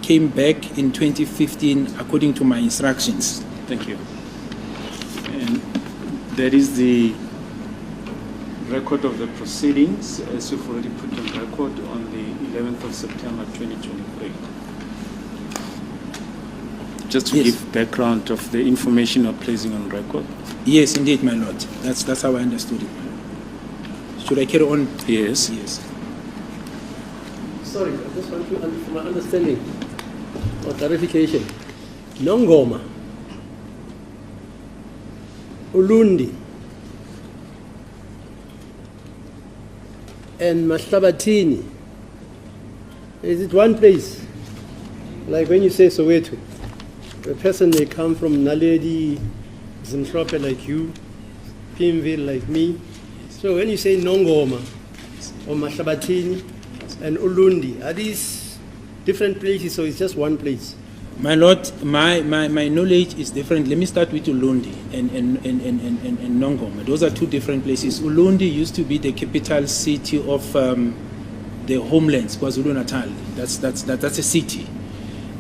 came back in 2015 according to my instructions. Thank you. And that is the record of the proceedings, as you've already put on record, on the 11th of September 2023. just to Yes. give background of the information you're placing on record. Yes, indeed, my lord. That's how I understood it. Should I carry on? Yes. Yes. Sorry, I just want to, for my understanding or clarification. Nongoma, Ulundi, and Mahlabatini. Is it one place? Like when you say Soweto, a person may come from Naledi, Zimshrope like you, Pimville like me. So when you say Nongoma or Mahlabatini and Ulundi, are these different places or it's just one place? My lord, my knowledge is different. Let me start with Ulundi and Nongoma. Those are two different places. Ulundi used to be the capital city of the homelands, KwaZulu-Natal. That's a city.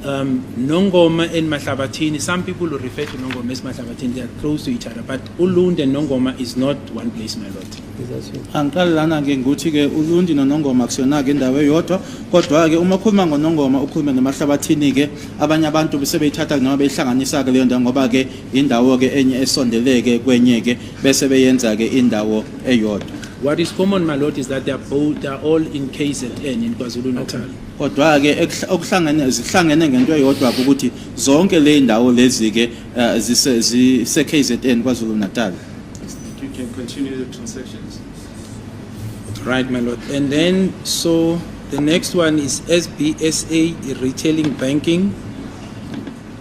Nongoma and Mahlabatini, some people will refer to Nongoma as Mahlabatini, they are close to each other, but Ulundi and Nongoma is not one place, my lord. Is that so? Angiqala lana ke nguthi ke uLundi noNongoma kusiyona ke indawo eyodwa kodwa ke uma ukhuluma ngoNongoma ukhuluma nemahlabathini ke abanye abantu besebeyithatha noma beyihlanganisa ke leyo ndawo ngoba ke indawo ke enye esondeleke kwenye ke bese beyenza ke indawo eyodwa. What is common, my lord, is that they are all in KZN in KwaZulu-Natal. Kodwa ke okuhlangene zihlangene ngento eyodwa ukuthi zonke le ndawo lezi ke zise KZN KwaZulu-Natal. You can continue the transactions. Right, my lord. And then, so the next one is SBSA Retailing Banking.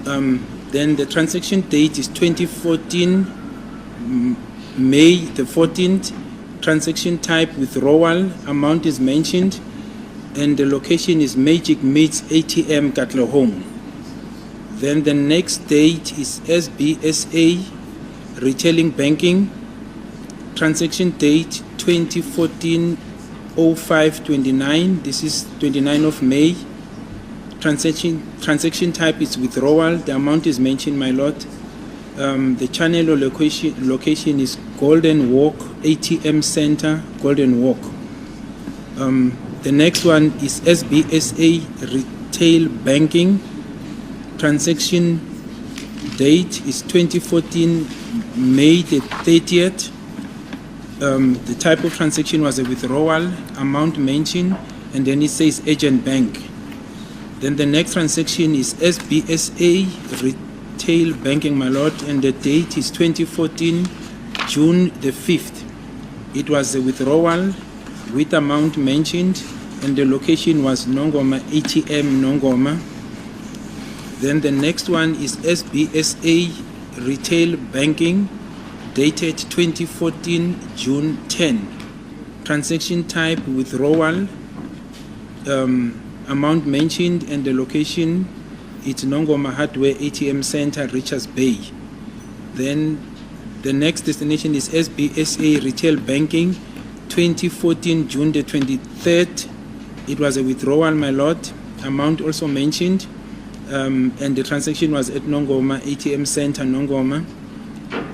Then the transaction date is 2014, May the 14th. Transaction type withdrawal, amount is mentioned, and the location is Magic Meets ATM Katlehong. Then the next date is SBSA Retailing Banking. Transaction date 2014-05-29. This is 29 of May. Transaction type is withdrawal. The amount is mentioned, my lord. The channel or location is Golden Walk ATM Center, Golden Walk. The next one is SBSA Retail Banking. Transaction date is 2014 May the 30th. The type of transaction was a withdrawal, amount mentioned, and then it says agent bank. Then the next transaction is SBSA Retail Banking, my lord, and the date is 2014 June the 5th. It was a withdrawal with amount mentioned, and the location was Nongoma ATM Nongoma. Then the next one is SBSA Retail Banking, dated 2014 June 10. Transaction type withdrawal, amount mentioned, and the location it's Nongoma Hardware ATM Center, Richards Bay. Then the next destination is SBSA Retail Banking, 2014 June the 23rd. It was a withdrawal, my lord. Amount also mentioned, and the transaction was at Nongoma ATM Center, Nongoma.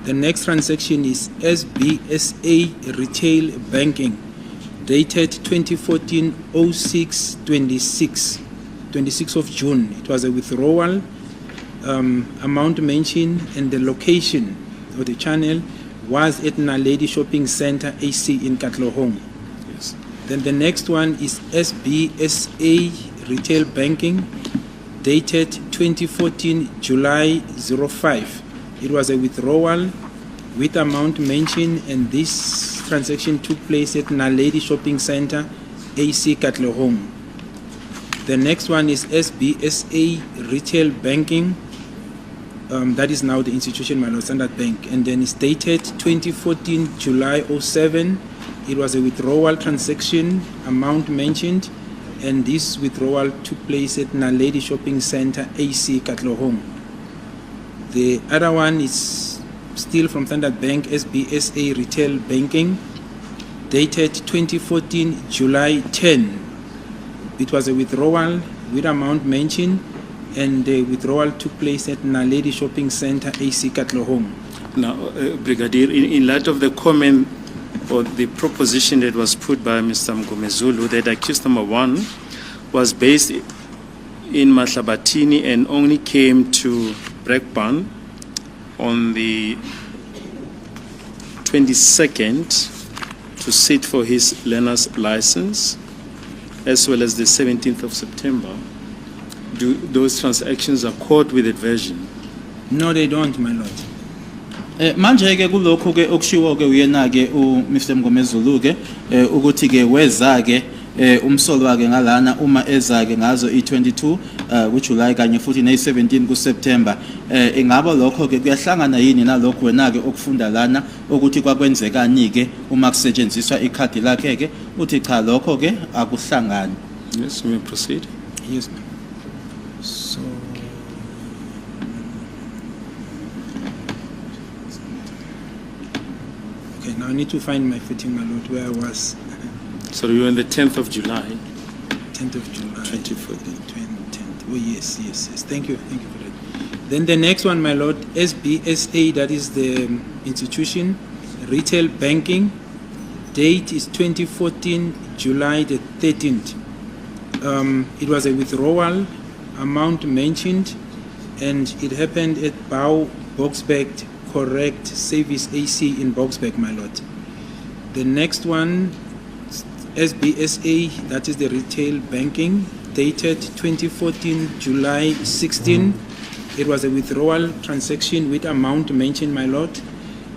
The next transaction is SBSA Retail Banking, dated 2014-06-26. 26th of June. It was a withdrawal, amount mentioned, and the location of the channel was at Naledi Shopping Center AC in Katlehong. Yes. Then the next one is SBSA Retail Banking, dated 2014 July 05. It was a withdrawal with amount mentioned, and this transaction took place at Naledi Shopping Center AC Katlehong. The next one is SBSA Retail Banking. That is now the institution, my lord, Standard Bank. And then it's dated 2014 July 07. It was a withdrawal transaction, amount mentioned, and this withdrawal took place at Naledi Shopping Center, AC Katlehong. The other one is still from Standard Bank, SBSA Retail Banking, dated 2014 July 10. It was a withdrawal with amount mentioned, and the withdrawal took place at Naledi Shopping Center, AC Katlehong. Now, Brigadier, in light of the comment or the proposition that was put by Mr. Mgomezulu that accused number 1 was based in Mahlabatini and only came to Brakpan on the 22nd to sit for his learner's license, as well as the 17th of September, do those transactions accord with that version? No, they don't, my lord. Manje ke kulokho ke okushiwo ke uyena ke uMr Mngomezulu ke ukuthi ke weza ke umsolo wake ngalana uma eza ke ngazo i22 kuJuly kanye futhi nay17 kuSeptember ingaba lokho ke kuyahlangana yini nalokho wena ke okufunda lana ukuthi kwakwenzekani ke uma kusetshenziswa ikhadi lakhe ke uthi cha lokho ke akuhlangani. Yes, we may proceed. Yes, ma'am. So, okay, now I need to find my footing, my lord, where I was. So you were on the 10th of July. 10th of July. 2014. 10th. Oh, yes. Thank you for that. Then the next one, my lord, SBSA, that is the institution, retail banking. Date is 2014, July the 13th. It was a withdrawal, amount mentioned, and it happened at Boxback Correct Service AC in Boxback, my lord. The next one, SBSA, that is the retail banking, dated 2014, July 16. It was a withdrawal transaction with amount mentioned, my lord,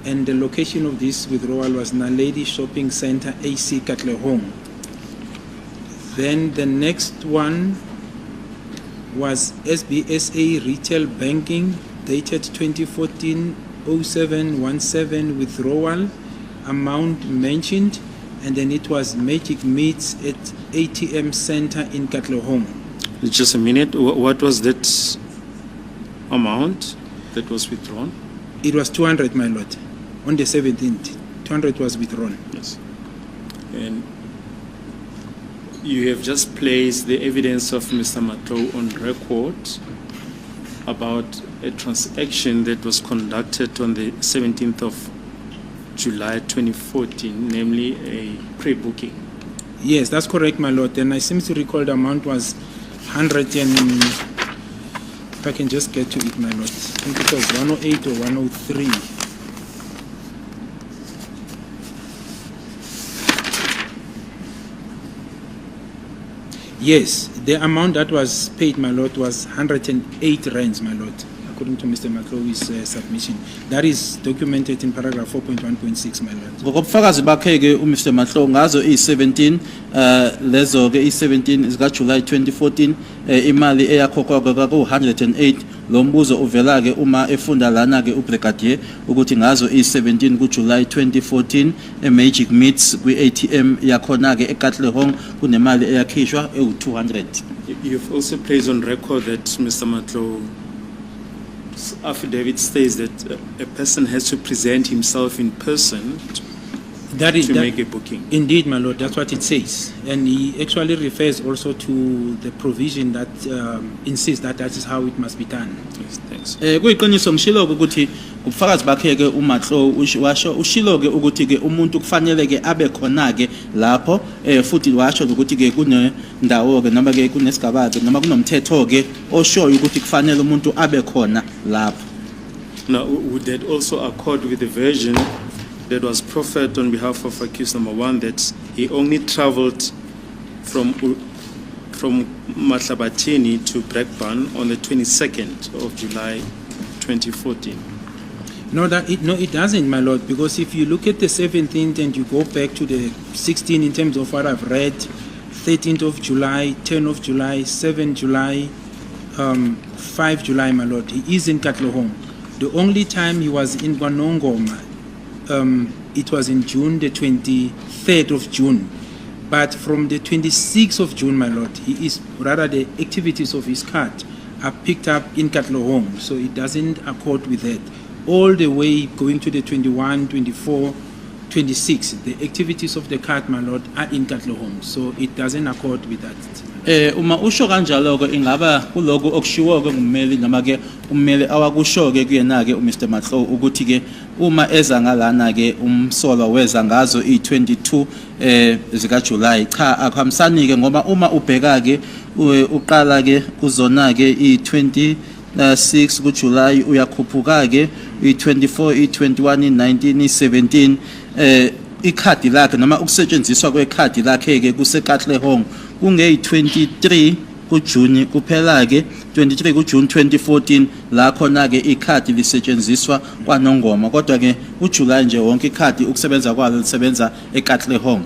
and the location of this withdrawal was Naledi Shopping Center, AC Katlehong. Then the next one was SBSA retail banking, dated 2014-07-17, withdrawal, amount mentioned, and then it was Magic Meats at ATM Center in Katlehong. Just a minute. What was that amount that was withdrawn? It was 200, my lord, on the 17th. 200 was withdrawn. Yes. And you have just placed the evidence of Mr. Matlo on record about a transaction that was conducted on the 17th of July 2014, namely a pre-booking. Yes, that's correct, my lord. And I seem to recall the amount was 100 and... If I can just get to it, my lord. I think it was 108 or 103. Yes, the amount that was paid, my lord, was 108 rands, my lord, according to Mr. McClowy's submission. That is documented in paragraph 4.1.6, my lord. Ngokubufakazi bakhe ke uMr Mahlo ngazo i17 lezo ke i17 zika July 2014 imali eyakhokhwa ku 108 lo mbuzo uvela ke uma efunda lana ke ubrigadier ukuthi ngazo i17 ku July 2014 eMagic Meats kwi-ATM yakhona ke eKatlehong kunemali eyakhishwa e200. You've also placed on record that Mr. Matlo's affidavit states that a person has to present himself in person to make a booking. Indeed, my lord, that's what it says. And he actually refers also to the provision that insists that that is how it must be done. Yes, thanks. Kuyiqiniso ngishilo ukuthi ubufakazi bakhe ke uMatlo washo ushilo ke ukuthi ke umuntu kufanele ke abe khona ke lapho futhi washo ukuthi ke kunendawo ke noma ke kunesigaba ke noma kunomthetho ke oshoyo ukuthi kufanele umuntu abe khona lapho. Now, would that also accord with the version that was proffered on behalf of accused number 1 that he only traveled from Matlabatini to Brakpan on the 22nd of July 2014? No, it doesn't, my lord, because if you look at the 17th and you go back to the 16th in terms of what I've read, 13th of July, 10th of July, 7th July, 5 July, my lord, he is in Katlehong. The only time he was in Gwanongoma, it was in June, the 23rd of June. But from the 26th of June, my lord, the activities of his card are picked up in Katlehong, so it doesn't accord with that. All the way going to the 21, 24, 26, the activities of the card, my lord, are in Katlehong, so it doesn't accord with that. Uma usho kanjalo ke ingaba kuloko okushiwo ke ngummeli noma ke ummeli awakusho ke kuyena ke uMr Matlo ukuthi ke uma eza ngalana ke umsolo weza ngazo i22 zika July cha akuhambisani ke ngoba uma ubheka ke uqala ke kuzona ke i20 6 kuJuly uyakhuphuka ke i24 i21 i19 i17 ikhadi lakhe noma ukusetshenziswa kwekhadi lakhe ke kuseKatlehong kunge23 kuJune kuphela ke 23 kuJune 2014 la khona ke ikhadi lisetshenziswa kwaNongoma kodwa ke uJuly nje wonke ikhadi ukusebenza kwalo lisebenza eKatlehong.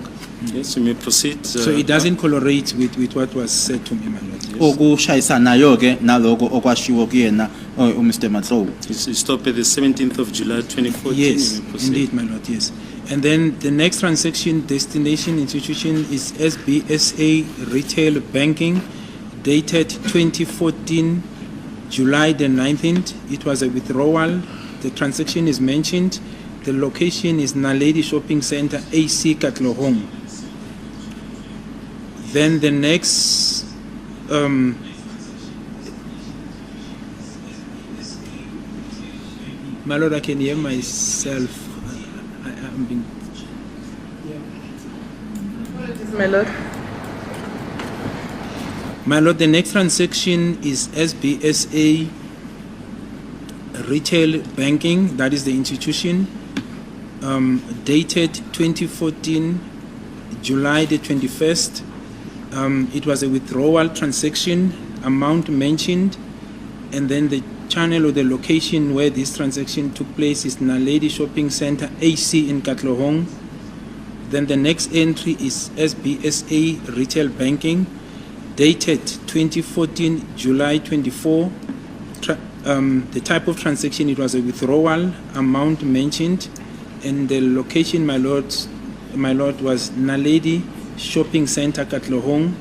Yes, you may proceed. So it doesn't correlate with what was said to me, my lord. Yes. Okushayisanayo ke naloko okwashiwo kuyena uMr Matlow. You stop at the 17th of July 2014. Yes, You may proceed. indeed, my lord, yes. And then the next transaction destination institution is SBSA Retail Banking, dated 2014, July the 19th. It was a withdrawal. The transaction is mentioned. The location is Naledi Shopping Center, AC Katlehong. Then the next my lord, I can hear myself. I'm being... My lord. My lord, the next transaction is SBSA Retail Banking, that is the institution, dated 2014, July the 21st. It was a withdrawal transaction, amount mentioned, and then the channel or the location where this transaction took place is Naledi Shopping Center, AC in Katlehong. Then the next entry is SBSA Retail Banking, dated 2014, July 24. The type of transaction, it was a withdrawal, amount mentioned, and the location, my lord, was Naledi Shopping Center, Katlehong.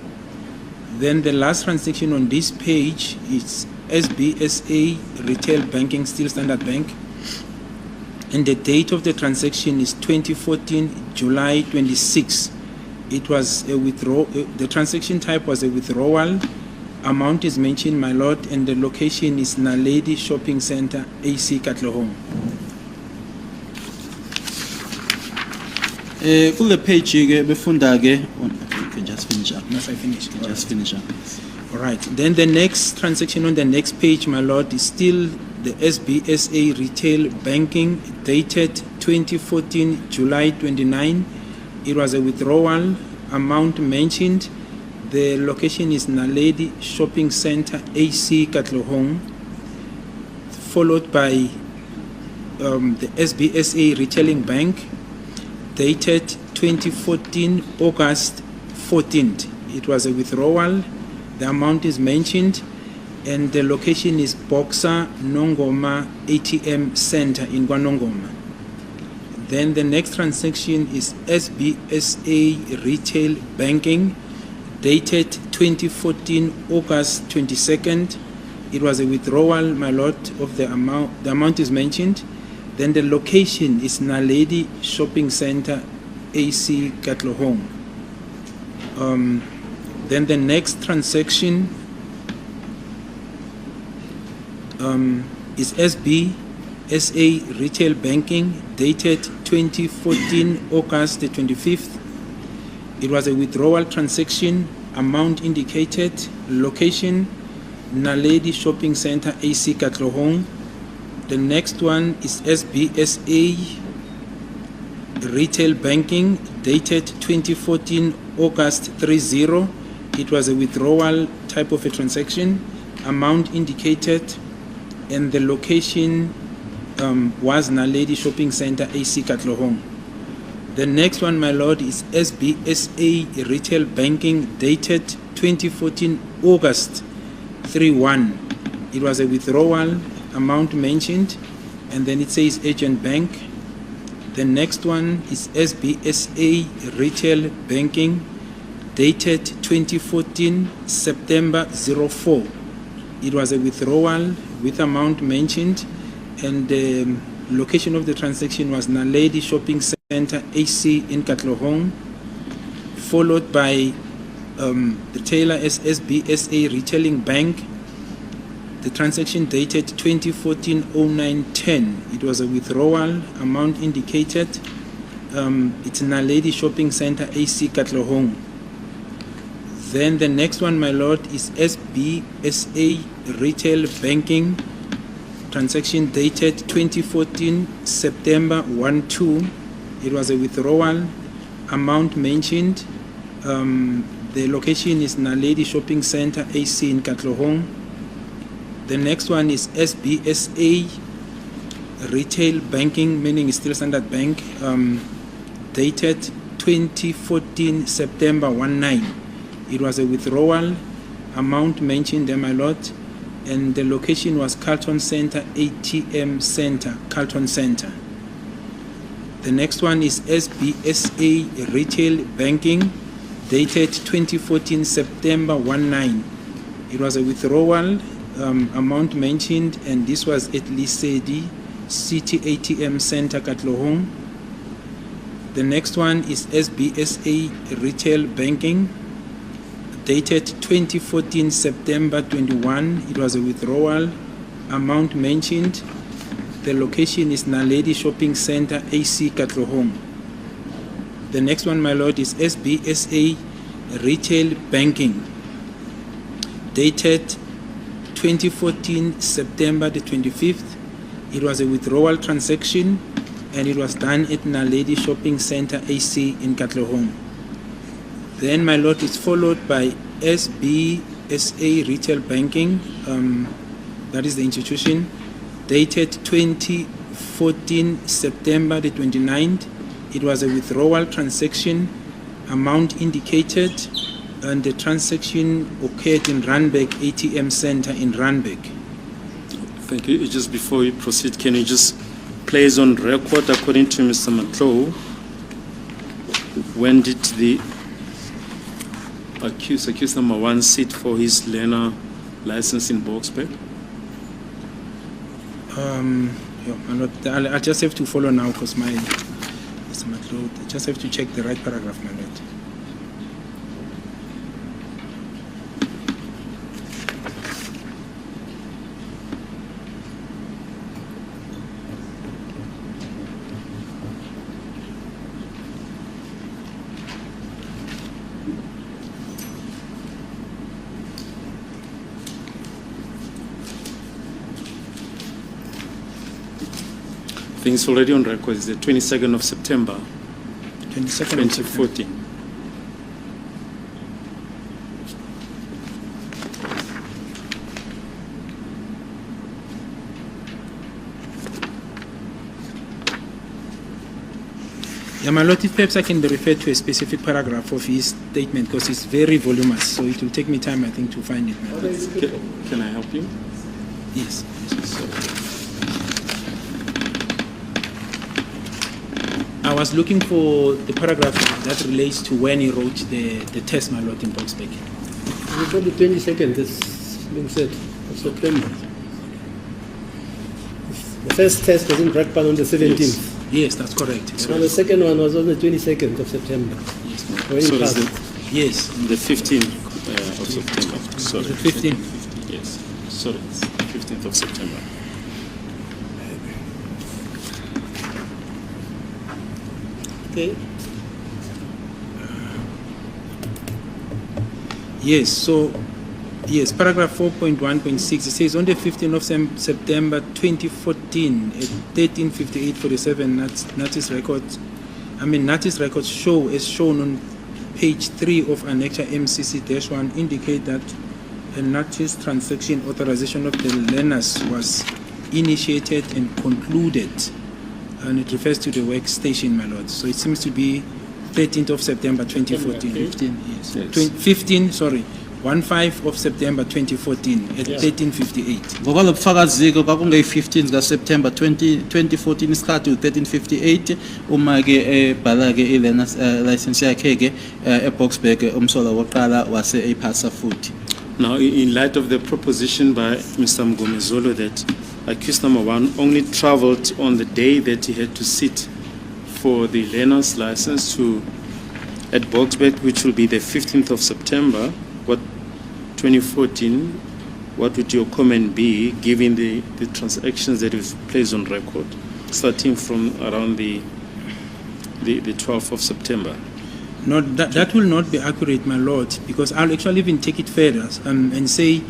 Then the last transaction on this page is SBSA Retail Banking, still Standard Bank, and the date of the transaction is 2014, July 26. It was a withdrawal. The transaction type was a withdrawal. Amount is mentioned, my lord, and the location is Naledi Shopping Center, AC Katlehong. Kule page ke befunda ke you can just finish up. Must I finish? Just finish up. All right. Then the next transaction on the next page, my lord, is still the SBSA Retail Banking, dated 2014, July 29. It was a withdrawal, amount mentioned. The location is Naledi Shopping Center, AC Katlehong, followed by the SBSA Retailing Bank, dated 2014, August 14th. It was a withdrawal. The amount is mentioned, and the location is Boxer Nongoma ATM Center in KwaNongoma. Then the next transaction is SBSA Retail Banking, dated 2014, August 22nd. It was a withdrawal, my lord, of the amount. The amount is mentioned. Then the location is Naledi Shopping Center, AC Katlehong. Then the next transaction is SBSA Retail Banking, dated 2014, August the 25th. It was a withdrawal transaction, amount indicated, location Naledi Shopping Center, AC Katlehong. The next one is SBSA Retail Banking, dated 2014, August 30. It was a withdrawal type of a transaction, amount indicated, and the location was Naledi Shopping Center, AC Katlehong. The next one, my lord, is SBSA Retail Banking, dated 2014, August 31. It was a withdrawal, amount mentioned, and then it says Agent Bank. The next one is SBSA Retail Banking, dated 2014, September 04. It was a withdrawal with amount mentioned, and the location of the transaction was Naledi Shopping Center, AC in Katlehong, followed by the Taylor as SBSA Retailing Bank. The transaction dated 2014-09-10. It was a withdrawal, amount indicated. It's Naledi Shopping Center, AC Katlehong. Then the next one, my lord, is SBSA Retail Banking, transaction dated 2014 September 12. It was a withdrawal. Amount mentioned. The location is Naledi Shopping Center, AC in Katlohong. The next one is SBSA Retail Banking, meaning it's still Standard Bank, dated 2014 September 19. It was a withdrawal. Amount mentioned there, my lord. And the location was Carlton Center, ATM Center, Carlton Center. The next one is SBSA Retail Banking, dated 2014 September 19. It was a withdrawal. Amount mentioned, and this was at Lisedi City ATM Center, Katlohong. The next one is SBSA Retail Banking, dated 2014 September 21. It was a withdrawal. Amount mentioned. The location is Naledi Shopping Center, AC Katlohong. The next one, my lord, is SBSA Retail Banking, dated 2014 September the 25th. It was a withdrawal transaction, and it was done at Naledi Shopping Center, AC in Katlohong. Then, my lord, is followed by SBSA Retail Banking, that is the institution, dated 2014 September the 29th. It was a withdrawal transaction. Amount indicated, and the transaction occurred in Randburg ATM Center in Randburg. Thank you. Just before you proceed, can you just place on record, according to Mr. Matlow, when did the accused number 1 sit for his learner license in Boksburg? I just have to follow now because my Mr. Matlow, I just have to check the right paragraph, my lord. I think it's already on record. It's the 22nd of September, 2014. Yeah, my lord, if perhaps I can be referred to a specific paragraph of his statement because it's very voluminous, so it will take me time, I think, to find it. Can I help you? Yes. I was looking for the paragraph that relates to when he wrote the test, my lord, in Boksburg. It's on the 22nd, that's been said, of September. The first test was in Brakpan on the 17th. Yes, that's correct. So the second one was on the 22nd of September. Yes, So that's yes. the 15th of September. Sorry. The 15th. Yes. Sorry, it's the 15th of September. Okay. Yes, so, yes, paragraph 4.1.6, it says on the 15th of September 2014 at 13:58:47, Natis records show, as shown on page 3 of Annexa MCC-1, indicate that a Natis transaction authorization of the learners was initiated and concluded, and it refers to the workstation, my lord. So it seems to be 13th of September 2014. 15, yes. 15 of September 2014 at 13:58. Ngoba lo bufakaziko kwakunge 15 ka September 2014 isikhathi u1358 uma ke ebhala ke i-learners license yakhe ke eBoksburg umsola woqala wase ephasa futhi. Now, in light of the proposition by Mr. Mgomezolo that accused number 1 only traveled on the day that he had to sit for the learner's license at Boksburg, which will be the 15th of September, 2014, what would your comment be, given the transactions that is placed on record, starting from around the 12th of September? No, that will not be accurate, my lord, because I'll actually even take it further and say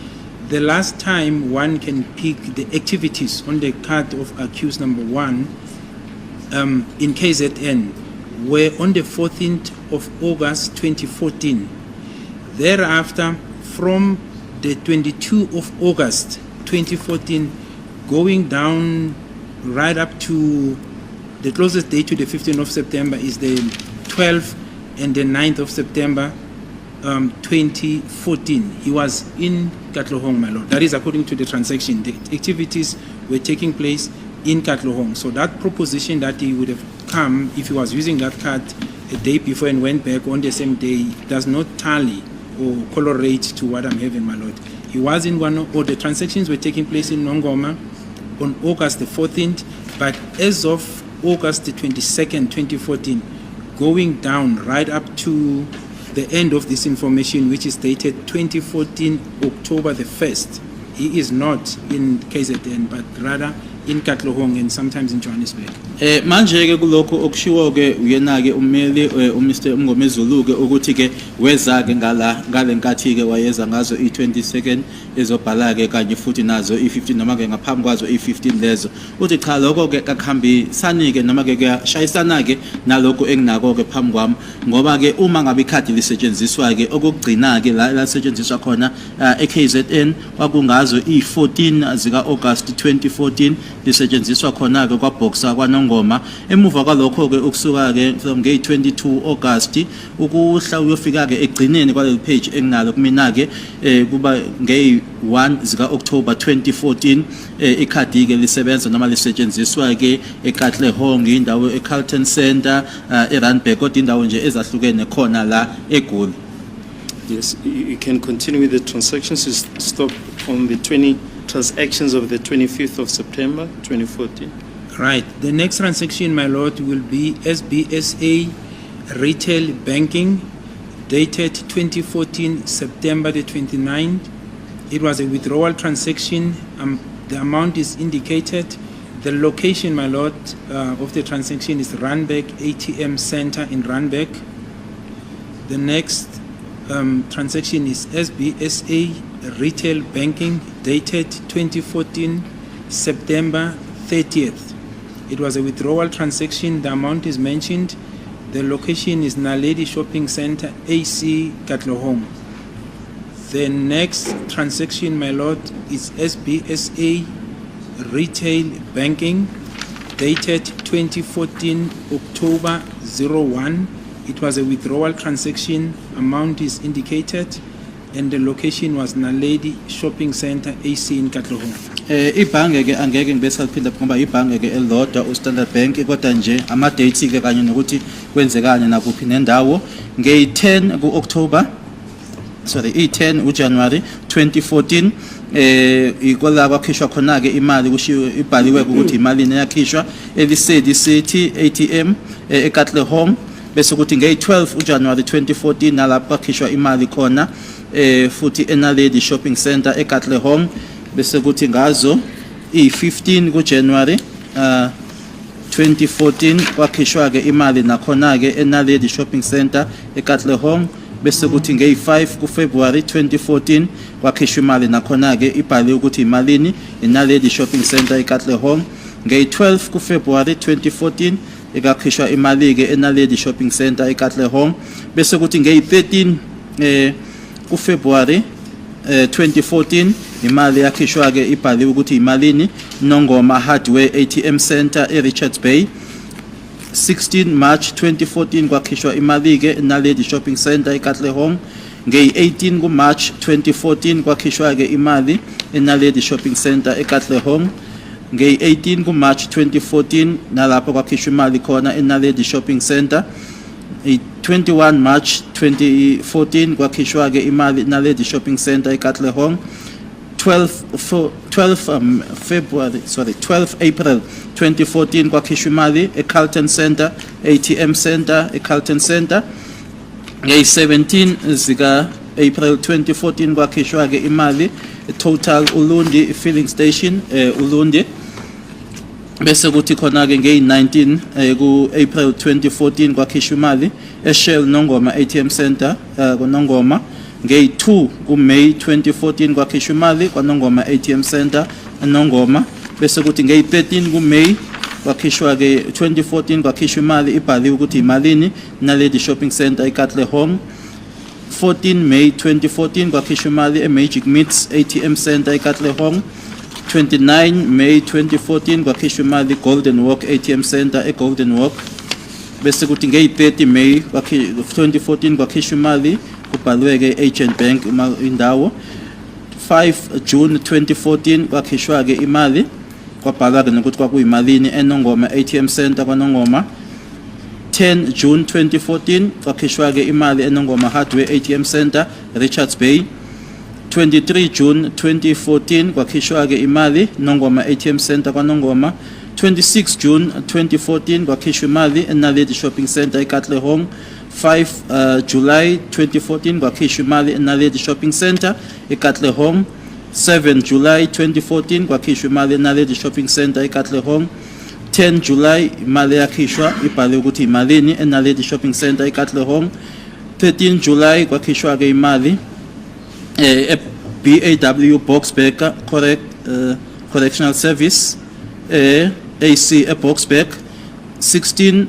the last time one can pick the activities on the card of accused number 1 in KZN were on the 14th of August 2014. Thereafter, from the 22 of August 2014, going down right up to the closest date to the 15th of September is the 12th and the 9th of September 2014. He was in Katlohong, my lord. That is according to the transaction. The activities were taking place in Katlohong. So that proposition that he would have come if he was using that card a day before and went back on the same day does not tally or correlate to what I'm having, my lord. He was in or the transactions were taking place in Nongoma on August the 14th, but as of August the 22nd, 2014, going down right up to the end of this information, which is dated 2014 October the 1st, he is not in KZN, but rather in Katlohong and sometimes in Johannesburg. Manje ke kuloko okushiwo ke uyena ke ummeli uMr Mngomezulu ke ukuthi ke weza ke ngale nkathi ke wayeza ngazo i22nd ezobhala ke kanye futhi nazo i15 noma ke ngaphambi kwazo i15 lezo uthi cha lokho ke akhambi sanike noma ke kuyashayisana ke naloko enginako ke phambi kwami ngoba ke uma ngabe ikhadi lisetshenziswa ke okugcina ke la lisetshenziswa khona eKZN kwakungazo i14 zika August 2014 lisetshenziswa khona ke kwaBoxer kwaNongoma emuva kwalokho ke ukusuka ke from ngey 22 August ukuhla uyofika ke egcineni kwaleli page enginalo kumina ke kuba ngey 1 zika October 2014 ikhadi ke lisebenza noma lisetshenziswa ke eKatlohong indawo eCarlton Center eRandburg kodwa indawo nje ezahlukene khona la eGoli. Yes, you can continue with the transactions. Stop on the 20 transactions of the 25th of September 2014. Right. The next transaction, my lord, will be SBSA Retail Banking, dated 2014 September the 29th. It was a withdrawal transaction. The amount is indicated. The location, my lord, of the transaction is Randburg ATM Center in Randburg. The next transaction is SBSA Retail Banking, dated 2014 September 30th. It was a withdrawal transaction. The amount is mentioned. The location is Naledi Shopping Center, AC Katlohong. The next transaction, my lord, is SBSA Retail Banking, dated 2014 October 01. It was a withdrawal transaction. Amount is indicated, and the location was Naledi Shopping Center, AC in Katlohong. Ibhange ke angeke ngibese aliphinda ngoba ibhange ke elodwa uStandard Bank kodwa nje ama dates ke kanye nokuthi kwenzekani nakuphi nendawo ngey 10 kuOctober i10 uJanuary 2014 ikola kwakhishwa khona ke imali kushiwo ibhaliwe ukuthi imali eyakhishwa elisedi city ATM eKatlohong bese ukuthi ngey 12 uJanuary 2014 nalapho kwakhishwa imali khona futhi eNaledi Shopping Center eKatlohong bese kuthi ngazo i15 kuJanuary 2014 kwakhishwa ke imali nakhona ke eNaledi Shopping Center eKatlohong bese kuthi ngey 5 kuFebruary 2014 kwakhishwa imali nakhona ke ibhaliwe ukuthi imalini eNaledi Shopping Center eKatlohong ngey 12 kuFebruary 2014 ekakhishwa imali ke eNaledi Shopping Center eKatlohong bese kuthi ngey 13 kuFebruary 2014 imali yakhishwa ke ibhaliwe ukuthi imalini Nongoma Hardware ATM Center eRichards Bay. 16 March 2014 kwakhishwa imali ke eNaledi Shopping Center eKatlohong ngey 18 kuMarch 2014 kwakhishwa ke imali eNaledi Shopping Center eKatlohong ngey 18 kuMarch 2014 nalapho kwakhishwa imali khona eNaledi Shopping Center. 21 March 2014 kwakhishwa ke imali eNaledi Shopping Center eKatlohong. 12 April 2014 kwakhishwa imali eCarlton Center ATM Center eCarlton Center ngey 17 zika April 2014 kwakhishwa ke imali Total Ulundi Filling Station Ulundi bese kuthi khona ke nge-19 ku April 2014 kwakhishwa imali eShell Nongoma ATM Center kwaNongoma, nge-2 ku May 2014 kwakhishwa imali kwaNongoma ATM Center eNongoma, bese kuthi nge-13 ku May kwakhishwa ke 2014 kwakhishwa imali ibhaliwe ukuthi imalini Naledi Shopping Center eKatlehong. 14 May 2014 kwakhishwa imali eMagic Meats ATM Center eKatlehong. 29 May 2014 kwakhishwa imali Golden Walk ATM Center eGolden Walk, bese kuthi nge-30 May 2014 kwakhishwa imali kubhalwe ke Agent Bank indawo. 5 June 2014 kwakhishwa ke imali kwabhalwa ke nokuthi kwakuyimalini eNongoma ATM Center kwaNongoma. 10 June 2014 kwakhishwa ke imali eNongoma Hardware ATM Center Richards Bay. 23 June 2014 kwakhishwa ke imali Nongoma ATM Center kwaNongoma. 26 June 2014 kwakhishwa imali eNaledi Shopping Center eKatlehong. 5 July 2014 kwakhishwa imali eNaledi Shopping Center eKatlehong. 7 July 2014 kwakhishwa imali eNaledi Shopping Center eKatlehong. 10 July imali yakhishwa ibhaliwe ukuthi imalini eNaledi Shopping Center eKatlehong. 13 July kwakhishwa ke imali BAW Boxback Correctional Service AC Boxback. 16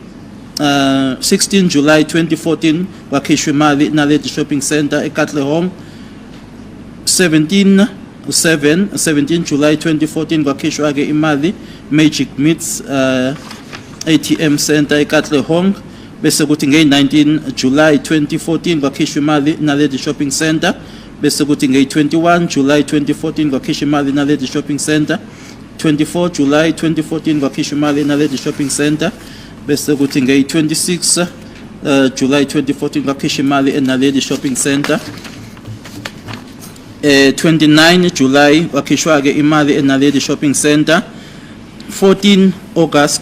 July 2014 kwakhishwa imali Naledi Shopping Center eKatlehong. 17 July 2014 kwakhishwa ke imali Magic Meats ATM Center eKatlehong, bese kuthi nge-19 July 2014 kwakhishwa imali Naledi Shopping Center, bese kuthi nge-21 July 2014 kwakhishwa imali Naledi Shopping Center. 24 July 2014 kwakhishwa imali Naledi Shopping Center, bese kuthi nge-26 July 2014 kwakhishwa imali eNaledi Shopping Center. 29 July kwakhishwa ke imali eNaledi Shopping Center. 14 August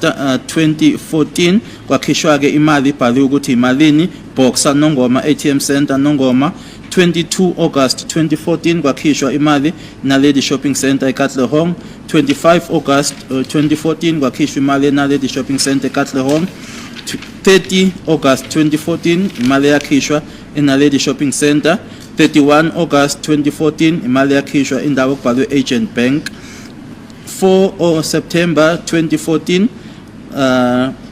2014 kwakhishwa ke imali ibhaliwe ukuthi imalini Boxer Nongoma ATM Center Nongoma. 22 August 2014 kwakhishwa imali Naledi Shopping Center eKatlehong. 25 August 2014 kwakhishwa imali eNaledi Shopping Center eKatlehong. 30 August 2014 imali yakhishwa eNaledi Shopping Center. 31 August 2014 imali yakhishwa indawo okubhalwe Agent Bank. 4 September 2014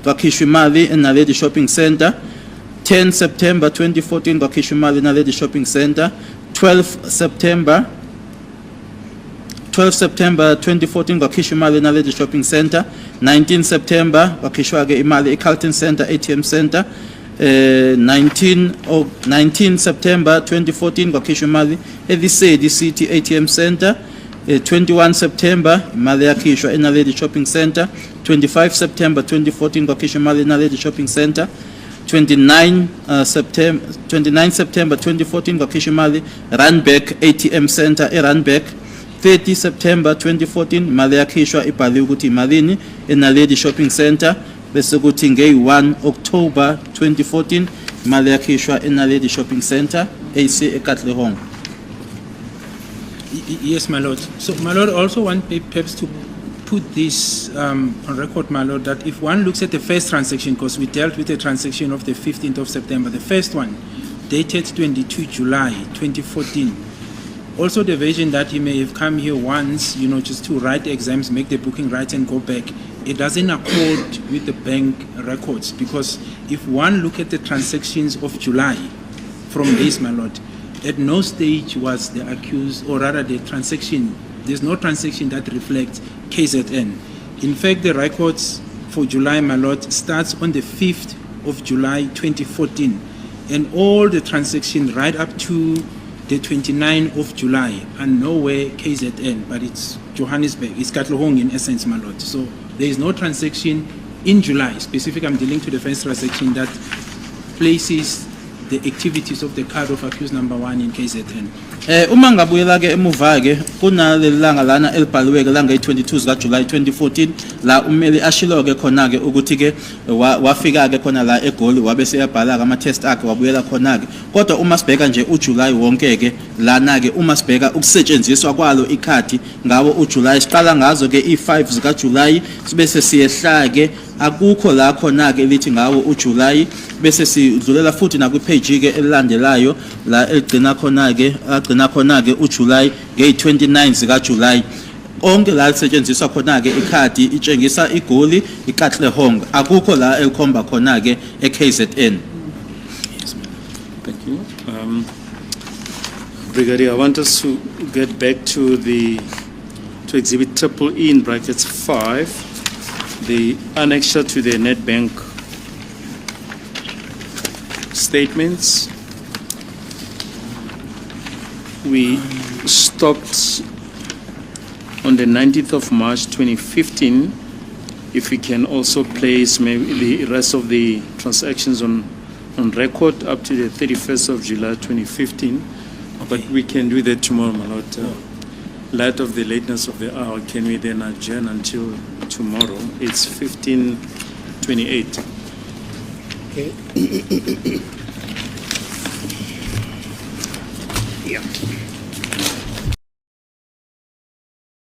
kwakhishwa imali eNaledi Shopping Center. 10 September 2014 kwakhishwa imali eNaledi Shopping Center. 12 September 2014 kwakhishwa imali eNaledi Shopping Center. 19 September kwakhishwa ke imali eCarlton Center ATM Center. 19 September 2014 kwakhishwa imali eLisedi City ATM Center. 21 September imali yakhishwa eNaledi Shopping Center. 25 September 2014 kwakhishwa imali eNaledi Shopping Center. 29 September 2014 kwakhishwa imali Randburg ATM Center eRandburg. 30 September 2014 imali yakhishwa ibhaliwe ukuthi imalini eNaledi Shopping Center, bese kuthi nge-1 October 2014 imali yakhishwa eNaledi Shopping Center AC eKatlehong. Yes, my lord. So, my lord, also want perhaps to put this on record, my lord, that if one looks at the first transaction, because we dealt with the transaction of the 15th of September, the first one, dated 22 July 2014, also the version that he may have come here once, just to write exams, make the booking right and go back, it doesn't accord with the bank records, because if one look at the transactions of July from this, my lord, at no stage was the accused, or rather the transaction, there's no transaction that reflects KZN. In fact, the records for July, my lord, starts on the 5th of July 2014, and all the transactions right up to the 29th of July, and nowhere KZN, but it's Johannesburg, it's Katlehong in essence, my lord. So there is no transaction in July, specifically I'm dealing to the first transaction that places the activities of the card of accused number 1 in KZN. Uma ngabuyela ke emuva ke kunaleli langa lana elibhaliwe ke langa 22 zika July 2014 la umeli ashilo ke khona ke ukuthi ke wafika ke khona la eGoli wabe seyabhala ama test akhe wabuyela khona ke kodwa uma sibheka nje uJuly wonke ke lana ke uma sibheka ukusetshenziswa kwalo ikhadi ngawo uJuly siqala ngazo ke i5 zika July sibese siyehla ke akukho la khona ke lithi ngawo uJuly bese sidlulela futhi na kwi-page ke elilandelayo la egcina khona ke uJuly nge-29 zika July onke la lisetshenziswa khona ke ikhadi itshengisa iGoli iKatlehong akukho la elikhomba khona ke eKZN. Thank you. Brigadier, I want us to get back to Exhibit Triple E in brackets 5, the annexure to the Nedbank statements. We stopped on the 19th of March 2015. If we can also place maybe the rest of the transactions on record up to the 31st of July 2015. But we can do that tomorrow, my Lord. Light of the lateness of the hour, can we then adjourn until tomorrow? It's 15:28. Okay. Yeah.